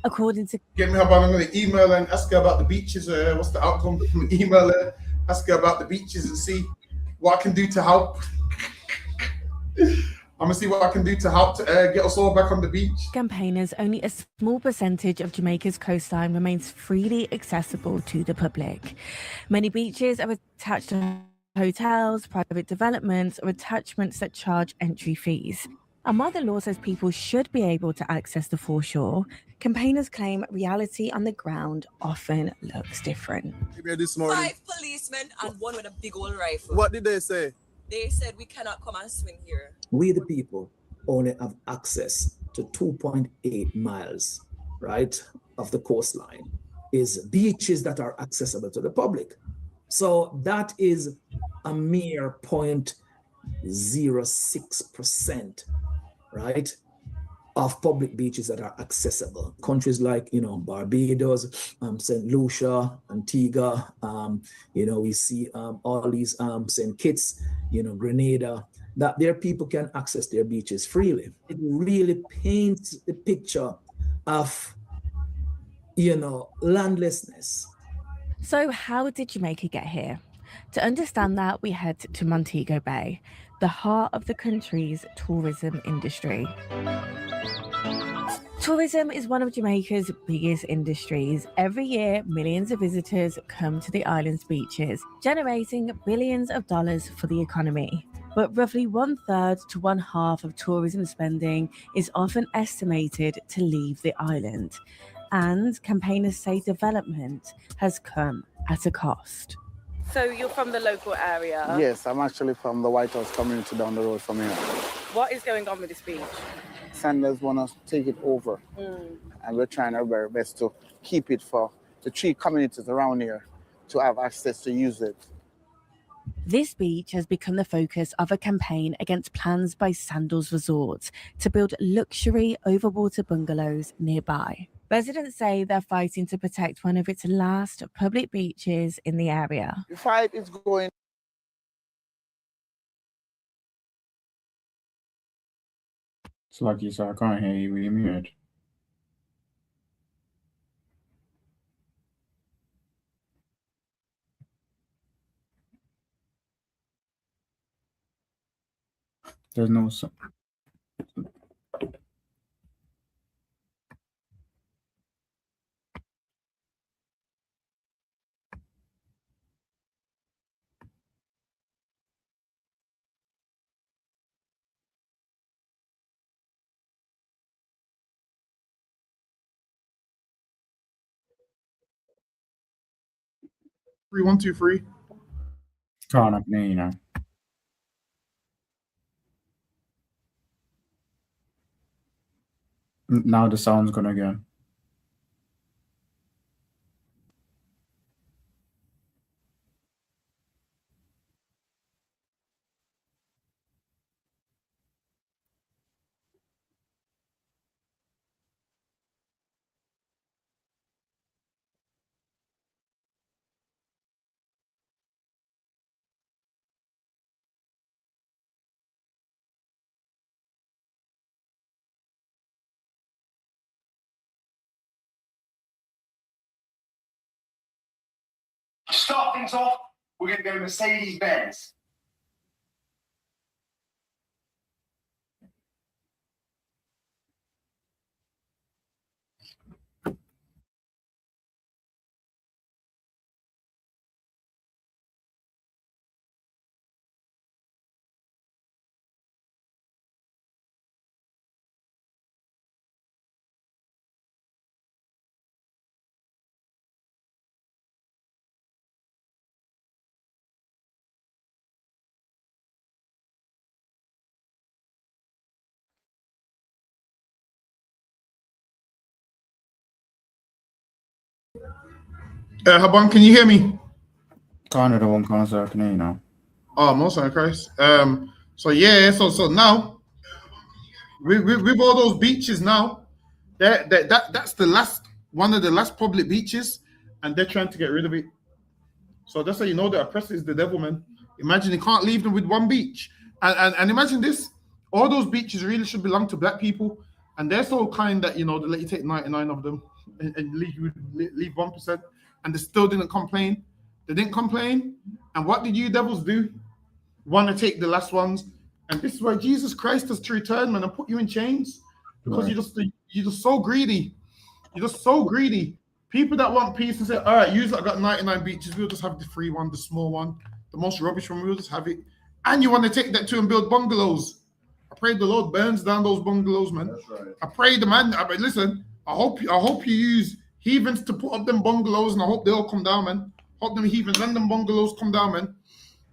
According to... Get me, Haban, I'm going to email her and ask her about the beaches. What's the outcome? Email her, ask her about the beaches and see what I can do to help. I'm going to see what I can do to help to get us all back on the beach. Campaigners, only a small percentage of Jamaica's coastline remains freely accessible to the public. Many beaches are attached to hotels, private developments, or attachments that charge entry fees. And while the law says people should be able to access the foreshore, campaigners claim reality on the ground often looks different. This morning, 5 policemen and one with a big old rifle. what did they say? They said we cannot come and swim here. We, the people, only have access to 2.8 miles, right, of the coastline, is beaches that are accessible to the public. So that is a mere 0.06%, right, of public beaches that are accessible. Countries like, Barbados, St. Lucia, Antigua, we see all these St. Kitts, Grenada, that their people can access their beaches freely. It really paints the picture of, landlessness. So how did Jamaica get here? To understand that, we head to Montego Bay, the heart of the country's tourism industry. Tourism is one of Jamaica's biggest industries. Every year, millions of visitors come to the island's beaches, generating billions of dollars for the economy. But roughly 1/3 to 1/2 of tourism spending is often estimated to leave the island. And campaigners say development has come at a cost. So you're from the local area? Yes, I'm actually from the White House community down the road from here. What is going on with this beach? Sanders want to take it over, and we're trying our very best to keep it for the 3 communities around here to have access to use it. This beach has become the focus of a campaign against plans by Sandals Resorts to build luxury overwater bungalows nearby. Residents say they're fighting to protect one of its last public beaches in the area. The fight is going. It's like you said, I can't hear you. You're muted. There's no sound. Three, 1, 2, 3. Can't I can hear you now. Now the sound's gone again. To start things off, we're going to go Mercedes-Benz. Haban, can you hear me? Canada one concert, I can hear you now. Oh, most of Christ. So yeah, so now with all those beaches now, that's the last one of the last public beaches, and they're trying to get rid of it. So that's how you know the oppressor is the devil, man. Imagine you can't leave them with one beach, and imagine this: all those beaches really should belong to black people, and they're so kind that they let you take 99 of them and leave 1%, and they still didn't complain. They didn't complain, and what did you devils do? Want to take the last ones, and this is why Jesus Christ has to return, man, and put you in chains because Right. you're just so greedy. You're just so greedy. People that want peace and say, all right, you that got 99 beaches, we'll just have the free one, the small one, the most rubbish one, we'll just have it. And you want to take that too and build bungalows. I pray the Lord burns down those bungalows, man. That's right. I pray the man, listen, I hope you use heathens to put up them bungalows, and I hope they all come down, man. Hope them heathens and them bungalows come down, man.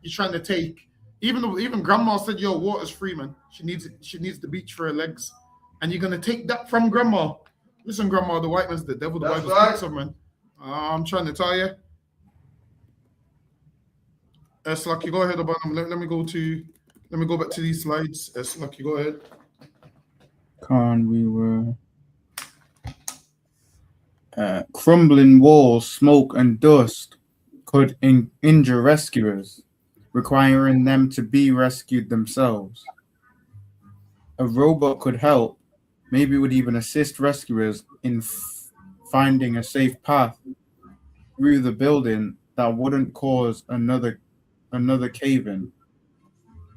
You're trying to take. Even grandma said, yo, water's free, man. She needs the beach for her legs. And you're gonna take that from grandma. Listen, grandma, the white man's the devil, the Bible speaks of, man. I'm trying to tell you. Slucky, go ahead, about let me go back to these slides. Slucky, go ahead. Crumbling walls, smoke, and dust could injure rescuers, requiring them to be rescued themselves. A robot could help, maybe would even assist rescuers in finding a safe path through the building that wouldn't cause another cave-in.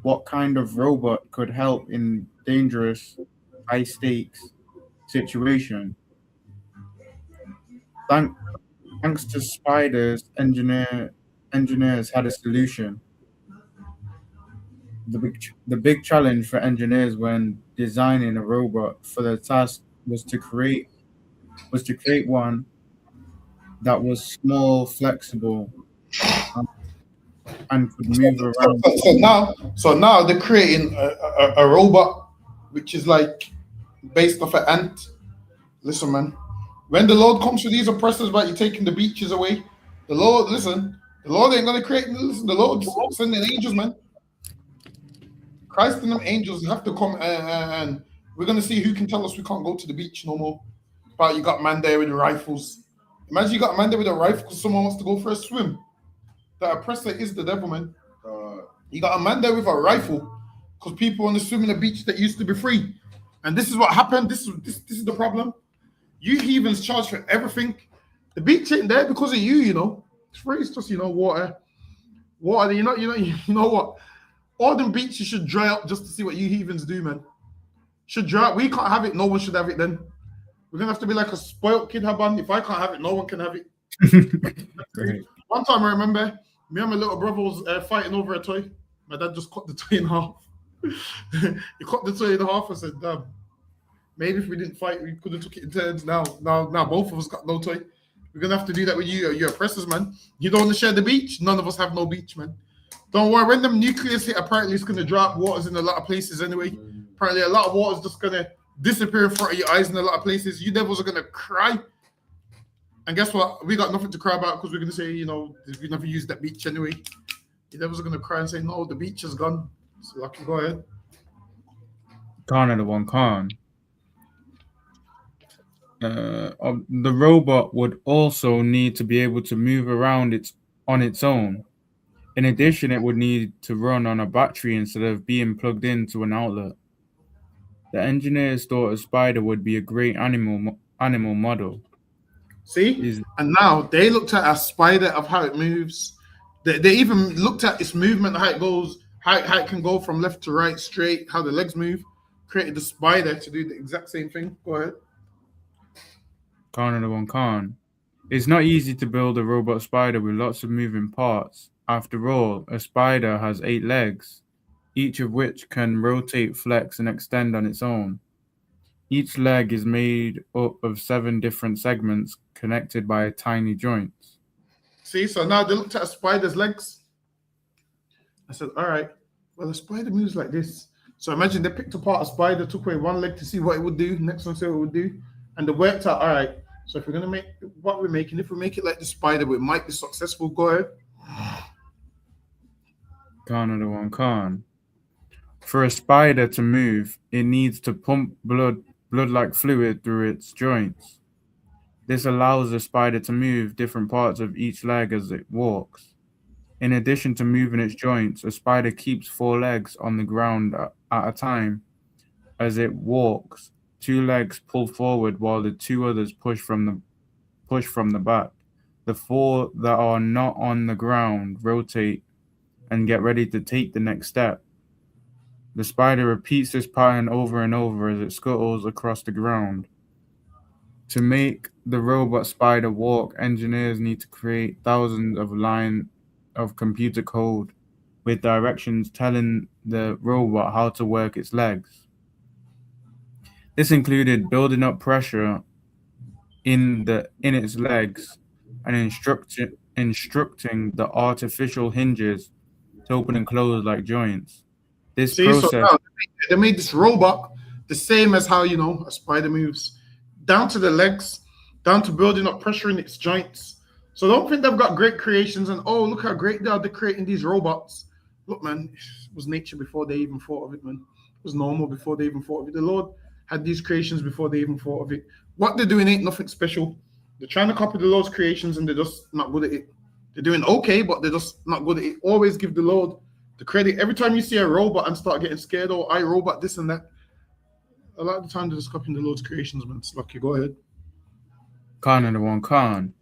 What kind of robot could help in dangerous, high-stakes situation? Thanks to spiders, engineers had a solution. The big challenge for engineers when designing a robot for the task was to create one that was small, flexible, and could move around. So now they're creating a robot which is like based off an ant. Listen, man. When the Lord comes for these oppressors about you taking the beaches away, the Lord ain't gonna create. Listen, the Lord's sending angels, man. Christ and them angels have to come, and we're gonna see who can tell us we can't go to the beach no more. But you got man there with the rifles. Imagine you got a man there with a rifle because someone wants to go for a swim. The oppressor is the devil, man. You got a man there with a rifle because people want to swim in a beach that used to be free. And this is what happened. This is the problem. You heathens charge for everything. The beach ain't there because of you, It's free. It's just, water. Water, you know what? All them beaches should dry up just to see what you heathens do, man. Should dry up. We can't have it. No one should have it then. We're going to have to be like a spoiled kid, Haban. If I can't have it, no one can have it. One time I remember, me and my little brother was fighting over a toy. My dad just cut the toy in half. He cut the toy in half and said, damn, maybe if we didn't fight, we could have took it in turns. Now both of us got no toy. We're going to have to do that with you. You're oppressors, man. You don't want to share the beach? None of us have no beach, man. Don't worry. When them nuclears hit, apparently it's going to dry up waters in a lot of places anyway. Apparently a lot of water is just going to disappear in front of your eyes in a lot of places, you devils are gonna cry. And guess what? We got nothing to cry about because we're gonna say, you know, we never used that beach anyway. The devils are gonna cry and say, no, the beach is gone. So Lucky, go ahead. Khan one Khan. The robot would also need to be able to move around on its own. In addition, it would need to run on a battery instead of being plugged into an outlet. The engineers thought a spider would be a great animal model. See? And now they looked at a spider of how it moves. They even looked at its movement, how it goes, how it can go from left to right, straight, how the legs move. Created the spider to do the exact same thing. Go ahead. Khan. It's not easy to build a robot spider with lots of moving parts. After all, a spider has 8 legs, each of which can rotate, flex, and extend on its own. Each leg is made up of 7 different segments connected by tiny joints. See, so now they looked at a spider's legs. I said, all right, well, a spider moves like this. So imagine they picked apart a spider, took away one leg to see what it would do, next one see what it would do, and they worked out, all right, so if we're going to make what we're making, if we make it like the spider, we might be successful. Go ahead. Khan. For a spider to move, it needs to pump blood-like fluid through its joints. This allows the spider to move different parts of each leg as it walks. In addition to moving its joints, a spider keeps 4 legs on the ground at a time. As it walks, 2 legs pull forward while the 2 others push from the back. The 4 that are not on the ground rotate and get ready to take the next step. The spider repeats this pattern over and over as it scuttles across the ground. To make the robot spider walk, engineers need to create thousands of lines of computer code with directions telling the robot how to work its legs. This included building up pressure in its legs and instructing the artificial hinges to open and close like joints. This process. So now they made this robot the same as how, you know, a spider moves, down to the legs, down to building up pressure in its joints. So don't think they've got great creations and, oh, look how great they are, they're creating these robots. Look, man, it was nature before they even thought of it, man. It was normal before they even thought of it. The Lord had these creations before they even thought of it. What they're doing ain't nothing special. They're trying to copy the Lord's creations and they're just not good at it. They're doing okay, but they're just not good at it. Always give the Lord the credit. Every time you see a robot and start getting scared, or I robot this and that, a lot of the time they're just copying the Lord's creations, man. It's lucky. Go ahead. Khan.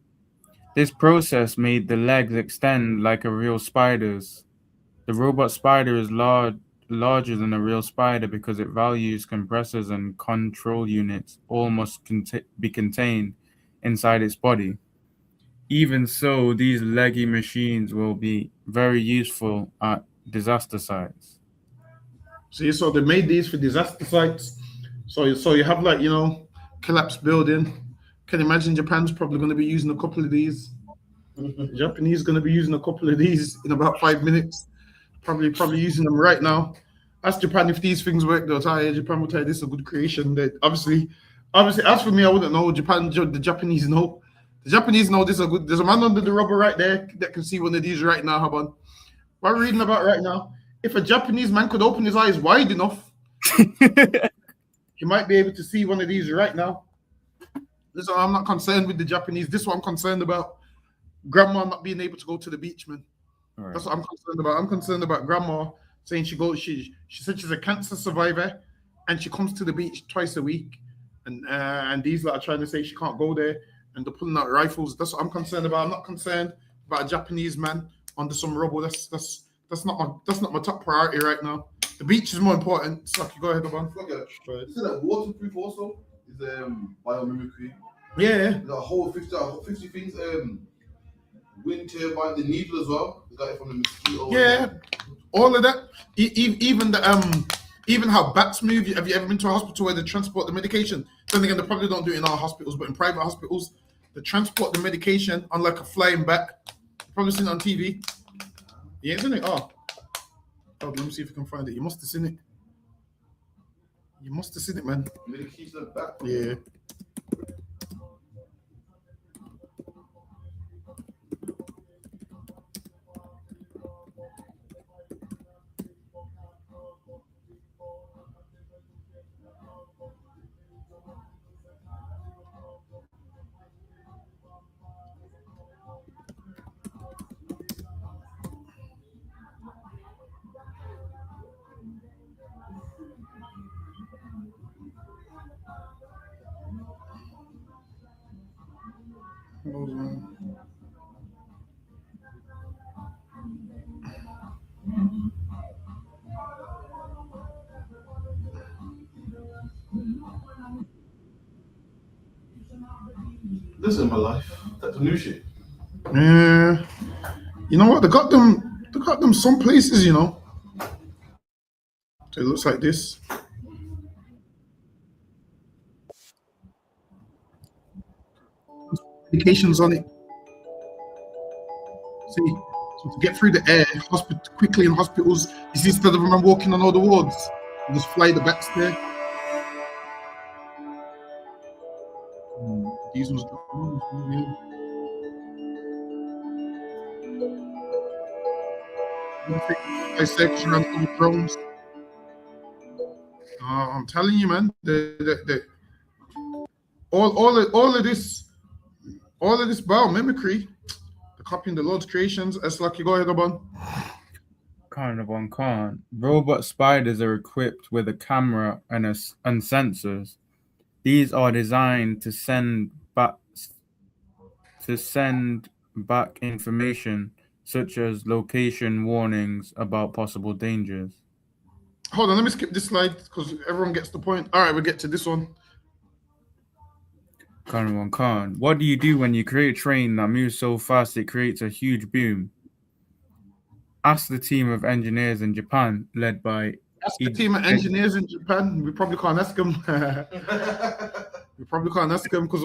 This process made the legs extend like a real spider's. The robot spider is larger than a real spider because it values compressors and control units all must be contained inside its body. Even so, these leggy machines will be very useful at disaster sites. See, so they made these for disaster sites. So you have, like, you know, collapsed building. Can you imagine Japan's probably going to be using a couple of these? Japanese going to be using a couple of these in about 5 minutes. Probably using them right now. Ask Japan if these things work. They'll tell you, Japan will tell you this is a good creation. That obviously, as for me, I wouldn't know. The Japanese know. The Japanese know this is a good. There's a man under the rubber right there that can see one of these right now. Haban. What we're reading about right now. If a Japanese man could open his eyes wide enough, he might be able to see one of these right now. Listen, I'm not concerned with the Japanese. This is what I'm concerned about. Grandma not being able to go to the beach, man. Right. That's what I'm concerned about. I'm concerned about grandma saying she said she's a cancer survivor and she comes to the beach twice a week. And these lot are trying to say she can't go there and they're pulling out rifles. That's what I'm concerned about. I'm not concerned about a Japanese man under some rubble. That's not my top priority right now. The beach is more important. So go ahead, Oban. Is that waterproof also? Is biomimicry? Yeah. There's a whole 50 things. Wind turbine, the needle as well. They got it from the mosquito. Yeah, all of that. Even how bats move. Have you ever been to a hospital where they transport the medication? Then again, they probably don't do it in our hospitals, but in private hospitals, they transport the medication on like a flying bat. You've probably seen it on TV. Yeah, isn't it? Oh, let me see if I can find it. You must have seen it. You must have seen it, man. With the keys at the back. Yeah. This is my life. That's the new shit. Yeah. You know what? They got them some places, you know. So it looks like this. Medications on it. See, so to get through the air quickly in hospitals, you see, instead of a man walking on all the wards, you just fly the backs there. These ones. Dissection on all the drones. I'm telling you, man. All of this biomimicry, the copying the Lord's creations. As lucky, go ahead, Obon. Khan. Robot spiders are equipped with a camera and sensors. These are designed to send back information such as location warnings about possible dangers. Hold on, let me skip this slide because everyone gets the point. All right, we'll get to this one. Khan, what do you do when you create a train that moves so fast it creates a huge boom? Ask the team of engineers in Japan, led by... Ask the team of engineers in Japan. We probably can't ask them. We probably can't ask them because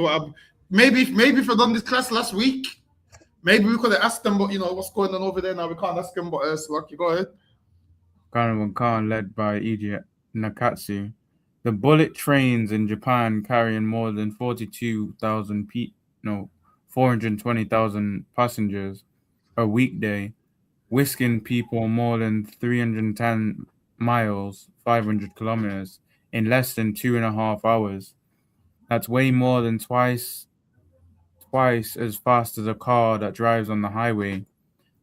maybe if I'd done this class last week, maybe we could have asked them, but you know, what's going on over there now, we can't ask them, but Lucky, go ahead. Khan, led by Iji Nakatsu. The bullet trains in Japan carrying more than 420,000 passengers a weekday, whisking people more than 310 miles, 500 kilometers, in less than 2.5 hours. That's way more than twice as fast as a car that drives on the highway.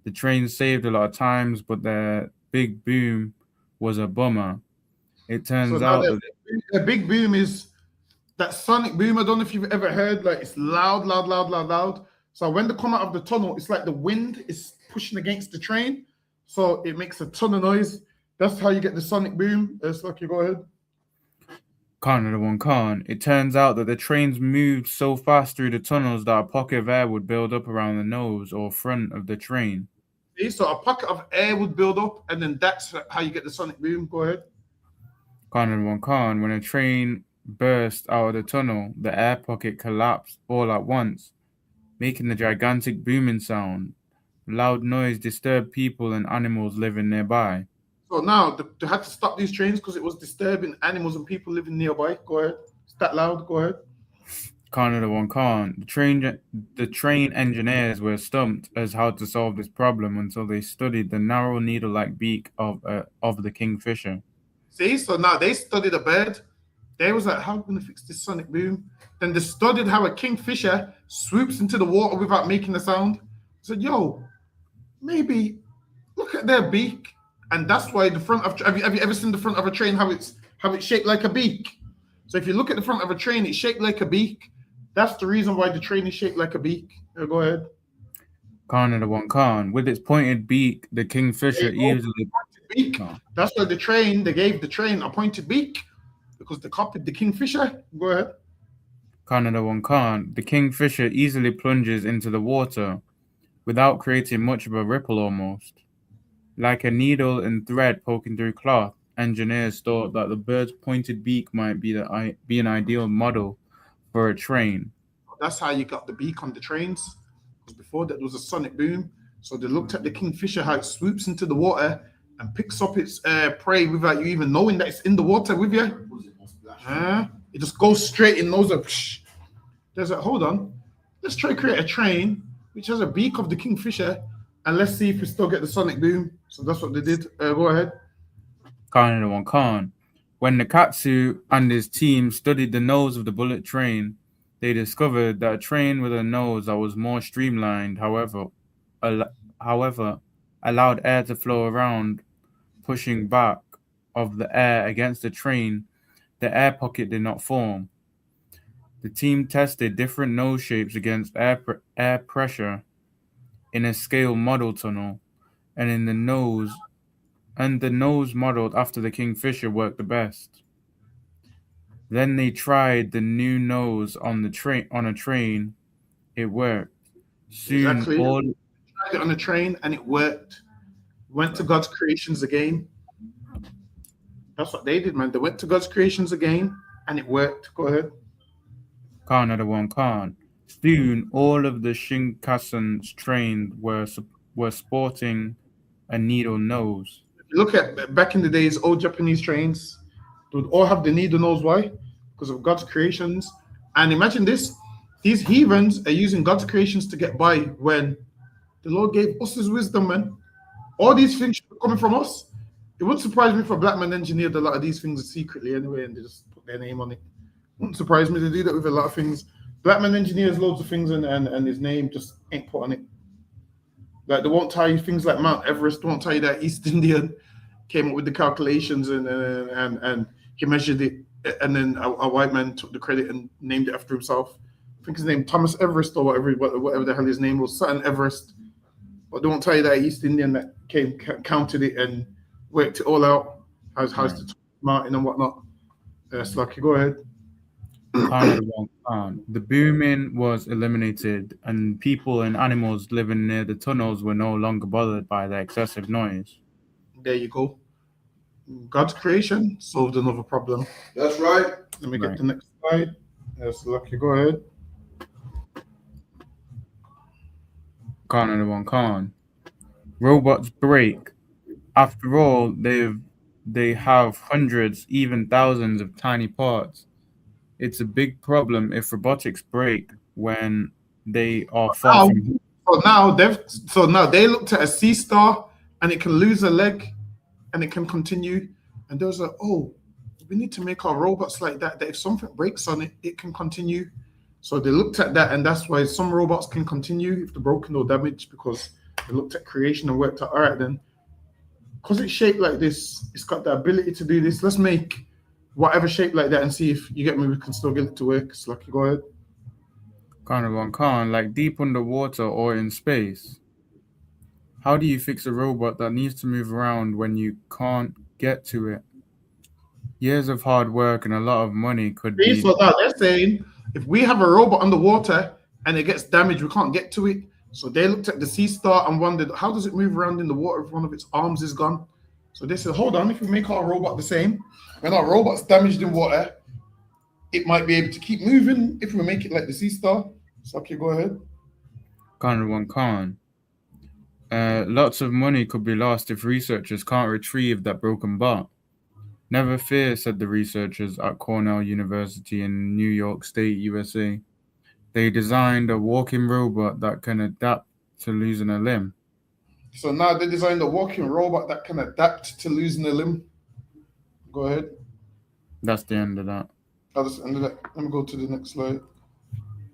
The train saved a lot of times, but the big boom was a bummer. It turns out that the big boom is that sonic boom. I don't know if you've ever heard, like it's loud. So when they come out of the tunnel, it's like the wind is pushing against the train, so it makes a ton of noise. That's how you get the sonic boom. Lucky, go ahead. Khan. It turns out that the trains moved so fast through the tunnels that a pocket of air would build up around the nose or front of the train. See, so a pocket of air would build up, and then that's how you get the sonic boom. Go ahead. Khan, when a train burst out of the tunnel, the air pocket collapsed all at once, making the gigantic booming sound. Loud noise disturbed people and animals living nearby. So now they had to stop these trains because it was disturbing animals and people living nearby. Go ahead. It's that loud. Go ahead. Khan. The train engineers were stumped as how to solve this problem until they studied the narrow needle-like beak of the kingfisher. See, so now they studied a bird. They was like, how are we going to fix this sonic boom? Then they studied how a kingfisher swoops into the water without making a sound. So, yo, maybe look at their beak. And that's why the front of... Have you ever seen the front of a train, how it's shaped like a beak? So if you look at the front of a train, it's shaped like a beak. That's the reason why the train is shaped like a beak. Go ahead. Khan. With its pointed beak, the kingfisher easily... Beak. That's why they gave the train a pointed beak, because they copied the kingfisher. Go ahead. Khan. The kingfisher easily plunges into the water without creating much of a ripple almost. Like a needle and thread poking through cloth, engineers thought that the bird's pointed beak might be an ideal model for a train. That's how you got the beak on the trains. Because before that, there was a sonic boom. So they looked at the kingfisher, how it swoops into the water and picks up its prey without you even knowing that it's in the water with you. It just goes straight in nose up. There's a hold on. Let's try to create a train which has a beak of the kingfisher, and let's see if we still get the sonic boom. So that's what they did. Go ahead. Khan. When Nakatsu and his team studied the nose of the bullet train, they discovered that a train with a nose that was more streamlined, however, allowed air to flow around, pushing back of the air against the train. The air pocket did not form. The team tested different nose shapes against air pressure in a scale model tunnel, and the nose modeled after the Kingfisher worked the best. Then they tried the new nose on a train. It worked. Soon Exactly. Tried it on a train and it worked. Went to God's creations again. That's what they did, man. They went to God's creations again and it worked. Go ahead. Khan. Soon all of the Shinkansen's trains were sporting a needle nose. If you look at back in the days, old Japanese trains, they would all have the needle nose. Why? Because of God's creations. And imagine this: these heathens are using God's creations to get by when the Lord gave us His wisdom, man. All these things are coming from us. It wouldn't surprise me if a black man engineered a lot of these things secretly anyway, and they just put their name on it. Wouldn't surprise me to do that with a lot of things. Black man engineers loads of things, and his name just ain't put on it. Like they won't tell you things like Mount Everest. They won't tell you that East Indian came up with the calculations and he measured it, and then a white man took the credit and named it after himself. I think his name Thomas Everest or whatever the hell his name was, Sutton Everest. But they won't tell you that East Indian that counted it and worked it all out. How's the mountain and whatnot. Slucky, go ahead. The booming was eliminated, and people and animals living near the tunnels were no longer bothered by the excessive noise. There you go. God's creation solved another problem. That's right. Let me get the next slide. Yes, Lucky, go ahead. Khan. Robots break. After all, they have hundreds, even thousands of tiny parts. It's a big problem if robotics break when they are far from. So now they looked at a sea star and it can lose a leg and it can continue. And they was like, oh, we need to make our robots like that if something breaks on it, it can continue. So they looked at that, and that's why some robots can continue if they're broken or damaged, because they looked at creation and worked out, all right then, because it's shaped like this, it's got the ability to do this. Let's make whatever shape like that and see if you get me, we can still get it to work. So Lucky, go ahead. Khan, like deep underwater or in space. How do you fix a robot that needs to move around when you can't get to it? Years of hard work and a lot of money could be. So now they're saying if we have a robot underwater and it gets damaged, we can't get to it. So they looked at the sea star and wondered, how does it move around in the water if one of its arms is gone? So they said, hold on, if we make our robot the same, when our robot's damaged in water, it might be able to keep moving if we make it like the sea star. So okay, go ahead. Khan. Lots of money could be lost if researchers can't retrieve that broken bot. Never fear, said the researchers at Cornell University in New York State, USA. They designed a walking robot that can adapt to losing a limb. So now they designed a walking robot that can adapt to losing a limb. Go ahead. That's the end of that. That's the end of that. Let me go to the next slide.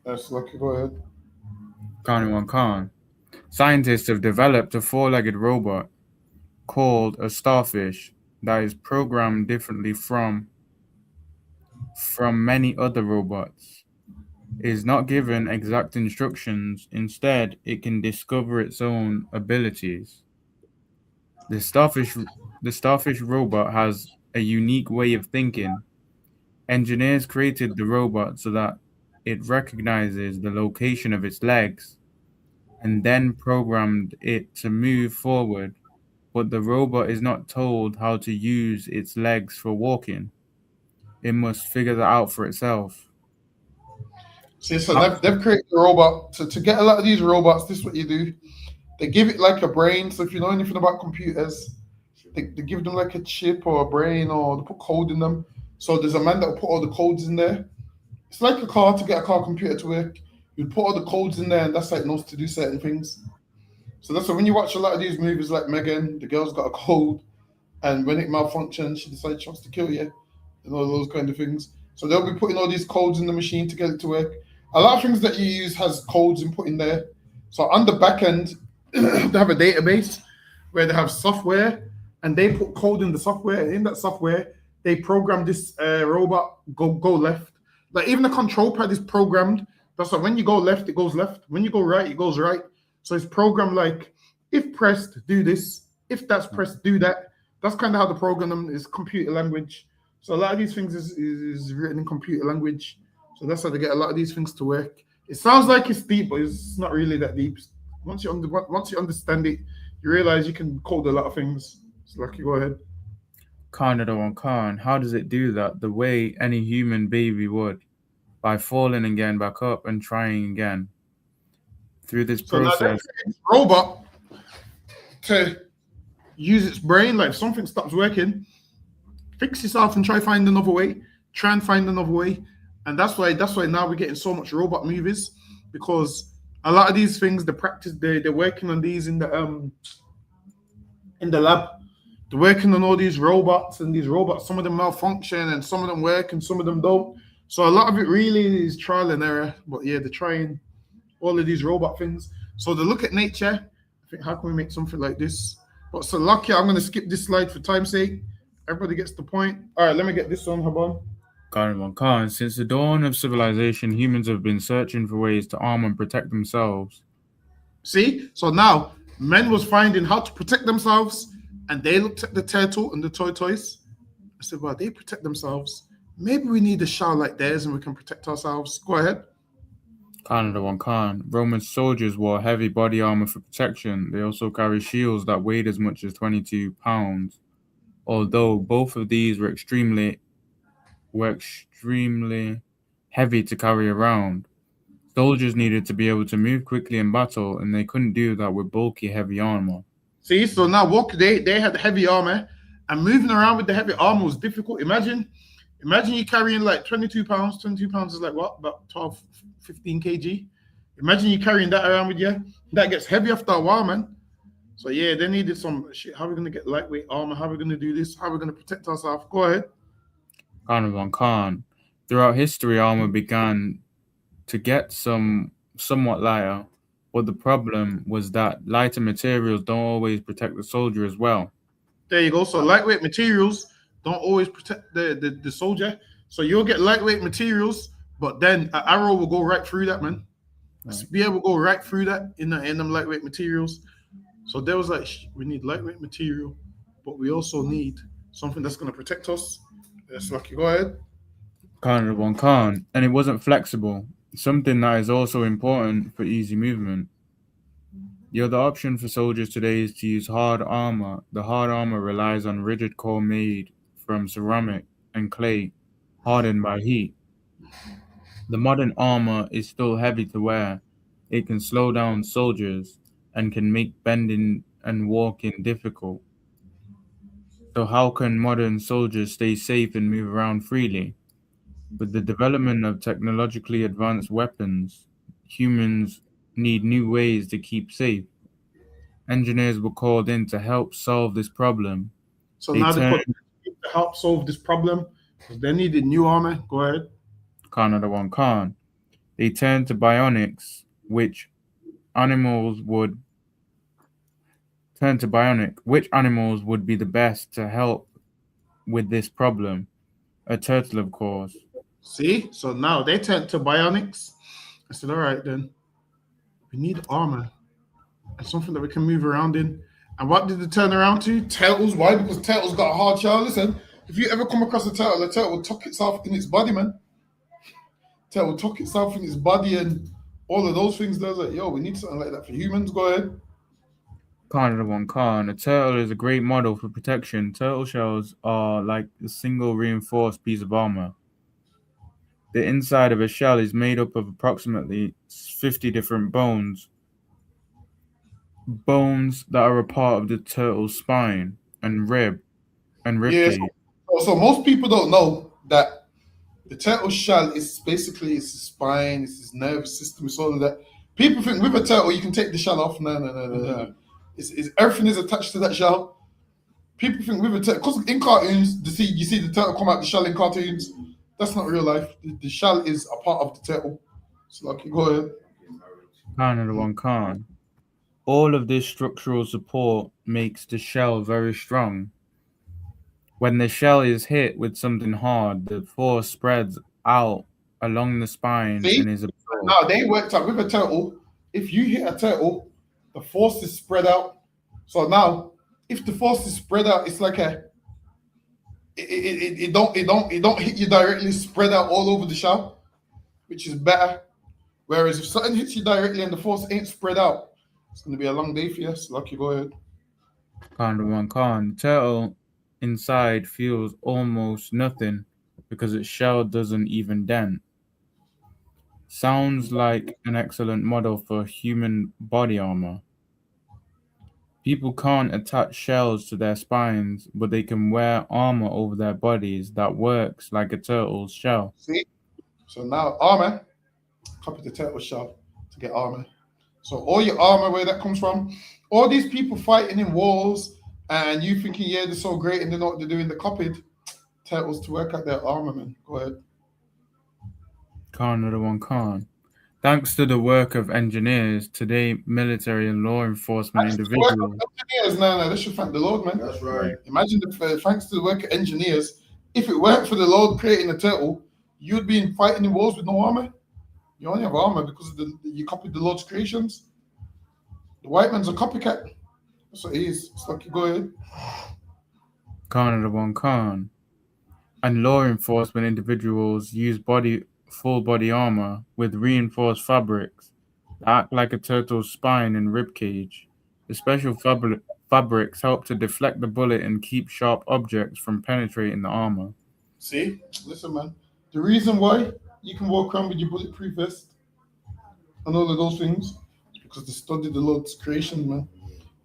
That's Lucky, go ahead. Khan. Scientists have developed a four-legged robot called a starfish that is programmed differently from many other robots. It is not given exact instructions. Instead, it can discover its own abilities. The starfish robot has a unique way of thinking. Engineers created the robot so that it recognizes the location of its legs and then programmed it to move forward. But the robot is not told how to use its legs for walking. It must figure that out for itself. See, so they've created a robot. To get a lot of these robots, this is what you do. They give it like a brain. So if you know anything about computers, they give them like a chip or a brain, or they put code in them. So there's a man that will put all the codes in there. It's like a car to get a car computer to work. You put all the codes in there, and that's how it knows to do certain things. So that's why when you watch a lot of these movies like Megan, the girl's got a code, and when it malfunctions, she decides she wants to kill you, and all those kind of things. So they'll be putting all these codes in the machine to get it to work. A lot of things that you use has codes input in there. So on the back end, they have a database where they have software, and they put code in the software. In that software, they program this robot go left. Like even the control pad is programmed. That's why when you go left, it goes left. When you go right, it goes right. So it's programmed like, if pressed, do this. If that's pressed, do that. That's kind of how the program is computer language. So a lot of these things is written in computer language. So that's how they get a lot of these things to work. It sounds like it's deep, but it's not really that deep. Once you understand it, you realize you can code a lot of things. So Lucky, go ahead. Canada on Khan, how does it do that the way any human baby would? By falling and getting back up and trying again. Through this process. So robot to use its brain, like if something stops working, fix yourself and try find another way. Try and find another way. And that's why now we're getting so much robot movies, because a lot of these things, they're working on these in the lab. They're working on all these robots, and these robots, some of them malfunction and some of them work and some of them don't. So a lot of it really is trial and error. But yeah, they're trying all of these robot things. So they look at nature. I think, how can we make something like this? But so Lucky, I'm going to skip this slide for time's sake. Everybody gets the point. All right, let me get this on, Habon. Khan, since the dawn of civilization, humans have been searching for ways to arm and protect themselves. See? So now, men was finding how to protect themselves, and they looked at the turtle and the tortoise. I said, well, they protect themselves. Maybe we need a shell like theirs and we can protect ourselves. Go ahead. Khan. Roman soldiers wore heavy body armor for protection. They also carry shields that weighed as much as 22 pounds. Although both of these were extremely heavy to carry around. Soldiers needed to be able to move quickly in battle, and they couldn't do that with bulky, heavy armor. See, so now they had heavy armor, and moving around with the heavy armor was difficult. Imagine you carrying like 22 pounds. 22 pounds is like what? About 12, 15 kg. Imagine you carrying that around with you. That gets heavy after a while, man. So yeah, they needed some shit. How are we going to get lightweight armor? How are we going to do this? How are we going to protect ourselves? Go ahead. Khan. Throughout history, armor began to get somewhat lighter, but the problem was that lighter materials don't always protect the soldier as well. There you go. So lightweight materials don't always protect the soldier. So you'll get lightweight materials, but then an arrow will go right through that, man. Right. Be able to go right through that in them lightweight materials. So there was like, we need lightweight material, but we also need something that's going to protect us. That's Lucky. Go ahead. Khan. And it wasn't flexible. Something that is also important for easy movement. The other option for soldiers today is to use hard armor. The hard armor relies on rigid core made from ceramic and clay, hardened by heat. The modern armor is still heavy to wear. It can slow down soldiers and can make bending and walking difficult. So how can modern soldiers stay safe and move around freely? With the development of technologically advanced weapons, humans need new ways to keep safe. Engineers were called in to help solve this problem. So now they're to help solve this problem because they needed new armor. Go ahead. Khan. They turned to bionics, which animals would be the best to help with this problem? A turtle, of course. See? So now they turned to bionics. I said, all right, then. We need armor and something that we can move around in. And what did they turn around to? Turtles. Why? Because turtles got a hard shell. Listen, if you ever come across a turtle, the turtle will tuck itself in its body, man. Turtle will tuck itself in its body and all of those things. There's like, yo, we need something like that for humans. Go ahead. Khan. A turtle is a great model for protection. Turtle shells are like a single reinforced piece of armor. The inside of a shell is made up of approximately 50 different bones that are a part of the turtle's spine and rib cage. So most people don't know that the turtle shell is basically it's his spine, it's his nervous system, it's all of that. People think with a turtle you can take the shell off. No. It's everything is attached to that shell. People think with a turtle, because in cartoons, you see the turtle come out the shell in cartoons. That's not real life. The shell is a part of the turtle. So, like, go ahead. Khan. All of this structural support makes the shell very strong. When the shell is hit with something hard, the force spreads out along the spine and is absorbed. Now they worked out with a turtle. If you hit a turtle, the force is spread out. So now, if the force is spread out, it's like it don't hit you directly, spread out all over the shell, which is better. Whereas if something hits you directly and the force ain't spread out, it's gonna be a long day for you. So Lucky, go ahead. Khan. The turtle inside feels almost nothing because its shell doesn't even dent. Sounds like an excellent model for human body armor. People can't attach shells to their spines, but they can wear armor over their bodies that works like a turtle's shell. See? So now armor, copy the turtle shell to get armor. So all your armor, where that comes from, all these people fighting in wars, and you thinking, yeah, they're so great and they know what they're doing, they copied turtles to work out their armor, man. Go ahead. Khan. Thanks to the work of engineers, today military and law enforcement individuals. Engineers, no, they should thank the Lord, man. That's right. Imagine if, thanks to the work of engineers, if it weren't for the Lord creating a turtle, you'd be fighting in wars with no armor. You only have armor because you copied the Lord's creations. The white man's a copycat. That's what he is. It's like, go ahead. Khan. And law enforcement individuals use full body armor with reinforced fabrics that act like a turtle's spine and rib cage. The special fabrics help to deflect the bullet and keep sharp objects from penetrating the armor. See? Listen, man. The reason why you can walk around with your bulletproof vest and all of those things is because they studied the Lord's creation, man.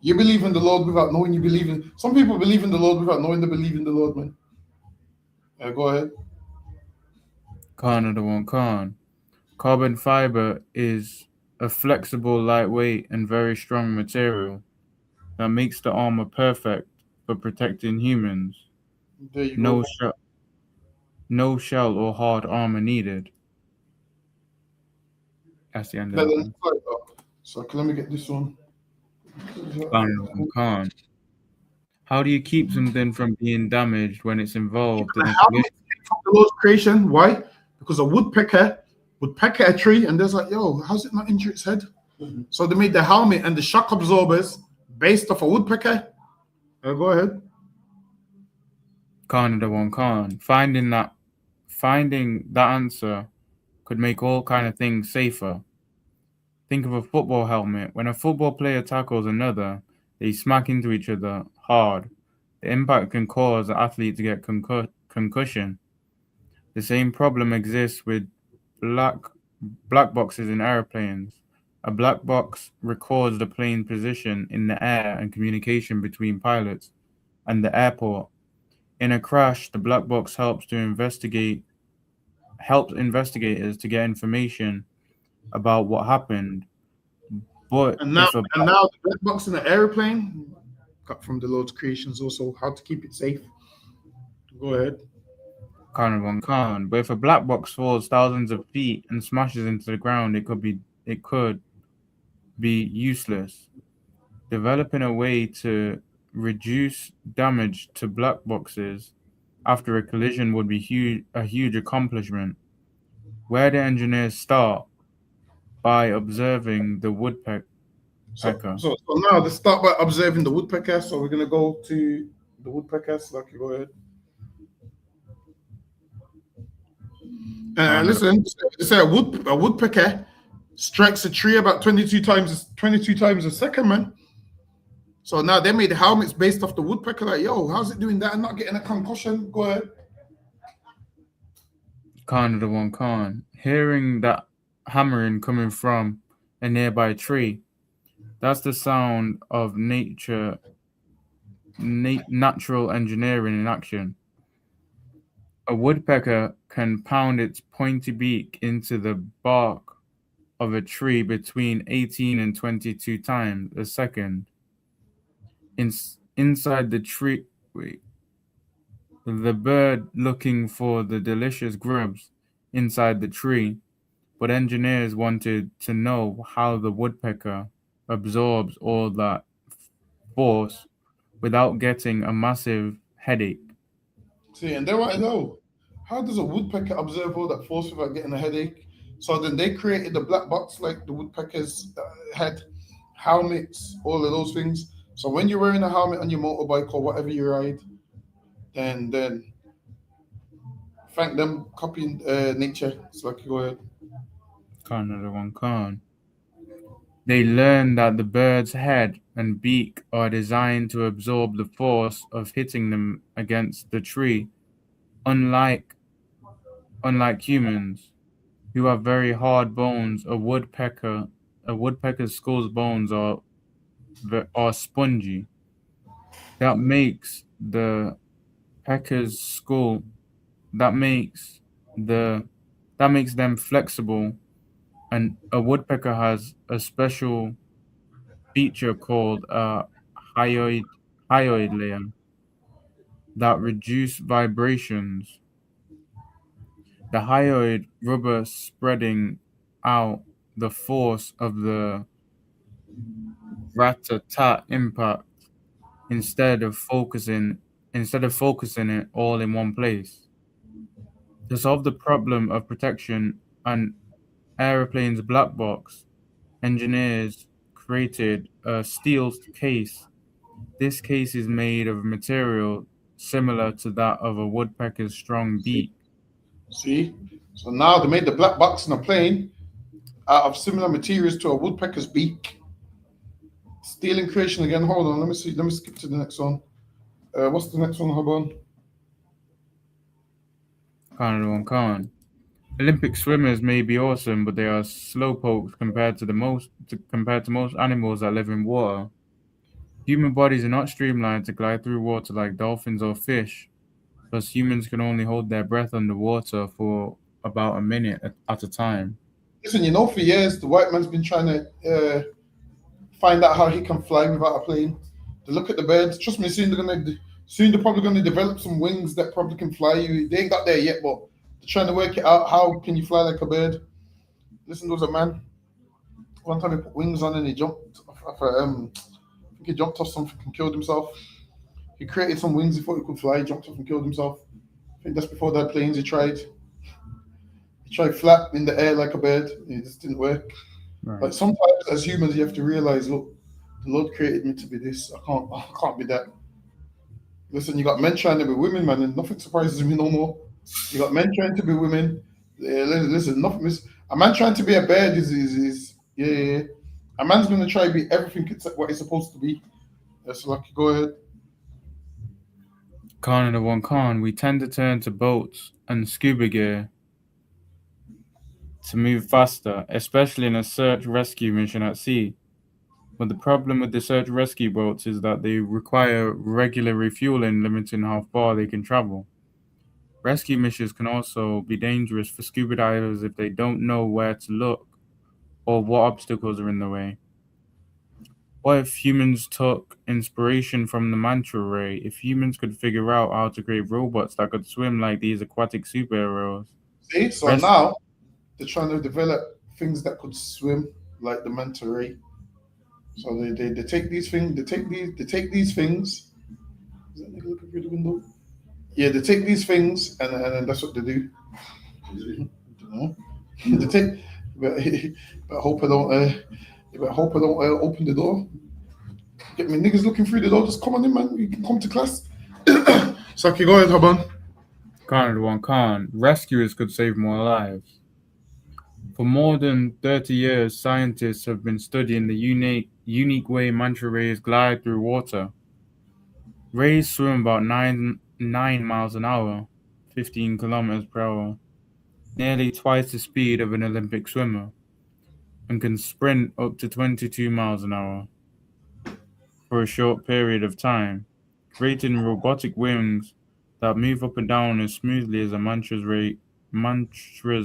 You believe in the Lord without knowing you believe in. Some people believe in the Lord without knowing they believe in the Lord, man. Go ahead. Khan. Carbon fiber is a flexible, lightweight, and very strong material that makes the armor perfect for protecting humans. There you go. No shell or hard armor needed. That's the end of that. So let me get this one. Khan. How do you keep something from being damaged when it's involved in a collision? From the Lord's creation. Why? Because a woodpecker would peck at a tree and there's like, yo, how's it not injure its head? So they made the helmet and the shock absorbers based off a woodpecker. Go ahead. Khan. Finding that answer could make all kind of things safer. Think of a football helmet. When a football player tackles another, they smack into each other hard. The impact can cause the athlete to get concussion. The same problem exists with black boxes in airplanes. A black box records the plane position in the air and communication between pilots and the airport. In a crash, the black box helps investigators to get information about what happened. But now the black box in the airplane got from the Lord's creations also how to keep it safe. Go ahead. Khan. But if a black box falls thousands of feet and smashes into the ground, it could be useless. Developing a way to reduce damage to black boxes after a collision would be a huge accomplishment. Where do engineers start? By observing the woodpecker. So now let's start by observing the woodpecker. So we're gonna go to the woodpecker. So Lucky, go ahead. Listen, say a woodpecker strikes a tree about 22 times a second, man. So now they made helmets based off the woodpecker. Like, yo, how's it doing that and not getting a concussion? Go ahead. Khan. Hearing that hammering coming from a nearby tree, that's the sound of natural engineering in action. A woodpecker can pound its pointy beak into the bark of a tree between 18 and 22 times a second. Inside the tree, wait, the bird looking for the delicious grubs inside the tree, but engineers wanted to know how the woodpecker absorbs all that force without getting a massive headache. See, and they want to know, how does a woodpecker observe all that force without getting a headache? So then they created the black box like the woodpeckers had, helmets, all of those things. So when you're wearing a helmet on your motorbike or whatever you ride, then thank them copying nature. So like, go ahead. Another one can. They learn that the bird's head and beak are designed to absorb the force of hitting them against the tree, unlike humans, who have very hard bones. A woodpecker's skull's bones are spongy. That makes the pecker's skull that makes the that makes them flexible, and a woodpecker has a special feature called a hyoid hyoid layer that reduce vibrations. The hyoid rubber spreading out the force of the rat-a-tat impact instead of focusing it all in one place. To solve the problem of protection an aeroplane's black box, engineers created a steel case. This case is made of material similar to that of a woodpecker's strong beak. See? So now they made the black box in a plane out of similar materials to a woodpecker's beak. Stealing creation again. Hold on, let me see. Let me skip to the next one. What's the next one, Hold Can't. Olympic swimmers may be awesome, but they are slowpokes compared to most animals that live in water. Human bodies are not streamlined to glide through water like dolphins or fish. Plus, humans can only hold their breath underwater for about a minute at a time. Listen, you know, for years the white man's been trying to find out how he can fly without a plane. To look at the birds. Trust me, soon they're probably gonna develop some wings that probably can fly you. They ain't got there yet, but they're trying to work it out. How can you fly like a bird? Listen, there was a man. One time he put wings on and he jumped off I think he jumped off something and killed himself. He created some wings. He thought he could fly. He jumped off and killed himself. I think that's before they had planes. He tried. He tried flap in the air like a bird. It just didn't work. Right. Like sometimes, as humans, you have to realize, look, the Lord created me to be this. I can't be that. Listen, you got men trying to be women, man, and nothing surprises me no more. You got men trying to be women. Listen, nothing. A man trying to be a bird is yeah. A man's gonna try to be everything except what he's supposed to be. That's lucky. Go ahead. Canada one can, we tend to turn to boats and scuba gear to move faster, especially in a search rescue mission at sea. But the problem with the search rescue boats is that they require regular refueling, limiting how far they can travel. Rescue missions can also be dangerous for scuba divers if they don't know where to look or what obstacles are in the way. What if humans took inspiration from the manta ray? If humans could figure out how to create robots that could swim like these aquatic superheroes. See, so now they're trying to develop things that could swim like the manta ray. So they take these things. They take these things. Is that nigga looking through the window? Yeah, they take these things and that's what they do. They take. But hope I don't. But hope I don't open the door. Get me niggas looking through the door. Just come on in, man. You can come to class. Saki, go ahead, Haban. Canada one can. Rescuers could save more lives. For more than 30 years, scientists have been studying the unique way manta rays glide through water. Rays swim about 9 miles an hour, 15 kilometers per hour, nearly twice the speed of an Olympic swimmer, and can sprint up to 22 miles an hour for a short period of time. Creating robotic wings that move up and down as smoothly as a mantra's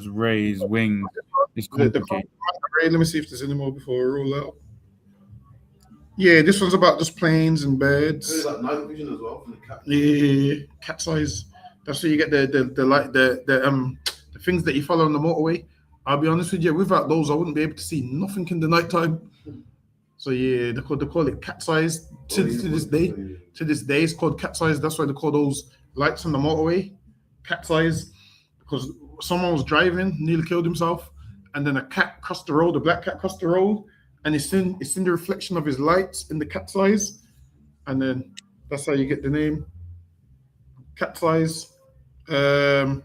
raise wings is complicated. Let me see if there's any more before we roll out. Yeah, this one's about just planes and birds. There's like night vision as well from the cat. Yeah, cat eyes. That's where you get the things that you follow on the motorway. I'll be honest with you, without those, I wouldn't be able to see nothing in the nighttime. So yeah, they call it cat's eyes to this day. To this day, it's called cat's eyes. That's why they call those lights on the motorway cat's eyes, because someone was driving, nearly killed himself, and then a cat crossed the road, a black cat crossed the road, and it's in the reflection of his lights in the cat's eyes, and then that's how you get the name cat's eyes. But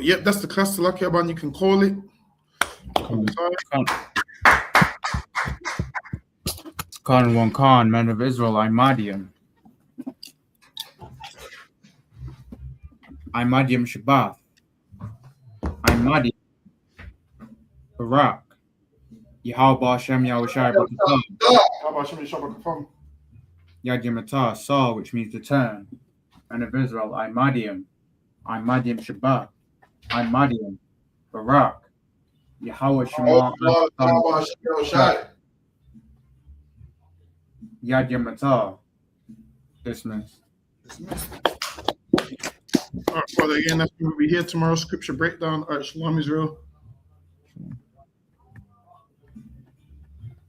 yep, that's the class Salakia Ban, you can call it. Khan one Khan, man of Israel, I'm Madiam. I'm Madiam Shabbath. I'm Madiam Barak. Yahweh Hashem Yahushai Barakatah. Yadim Atah, Saw, which means to turn. Man of Israel, I'm Madiam. I'm Madiam Shabbat. I'm Madiam Barak. Yahweh Shema. Yadim Atah. Dismiss. All right, Father, again, that's going to be here tomorrow. Scripture breakdown. All right, Shalom Israel.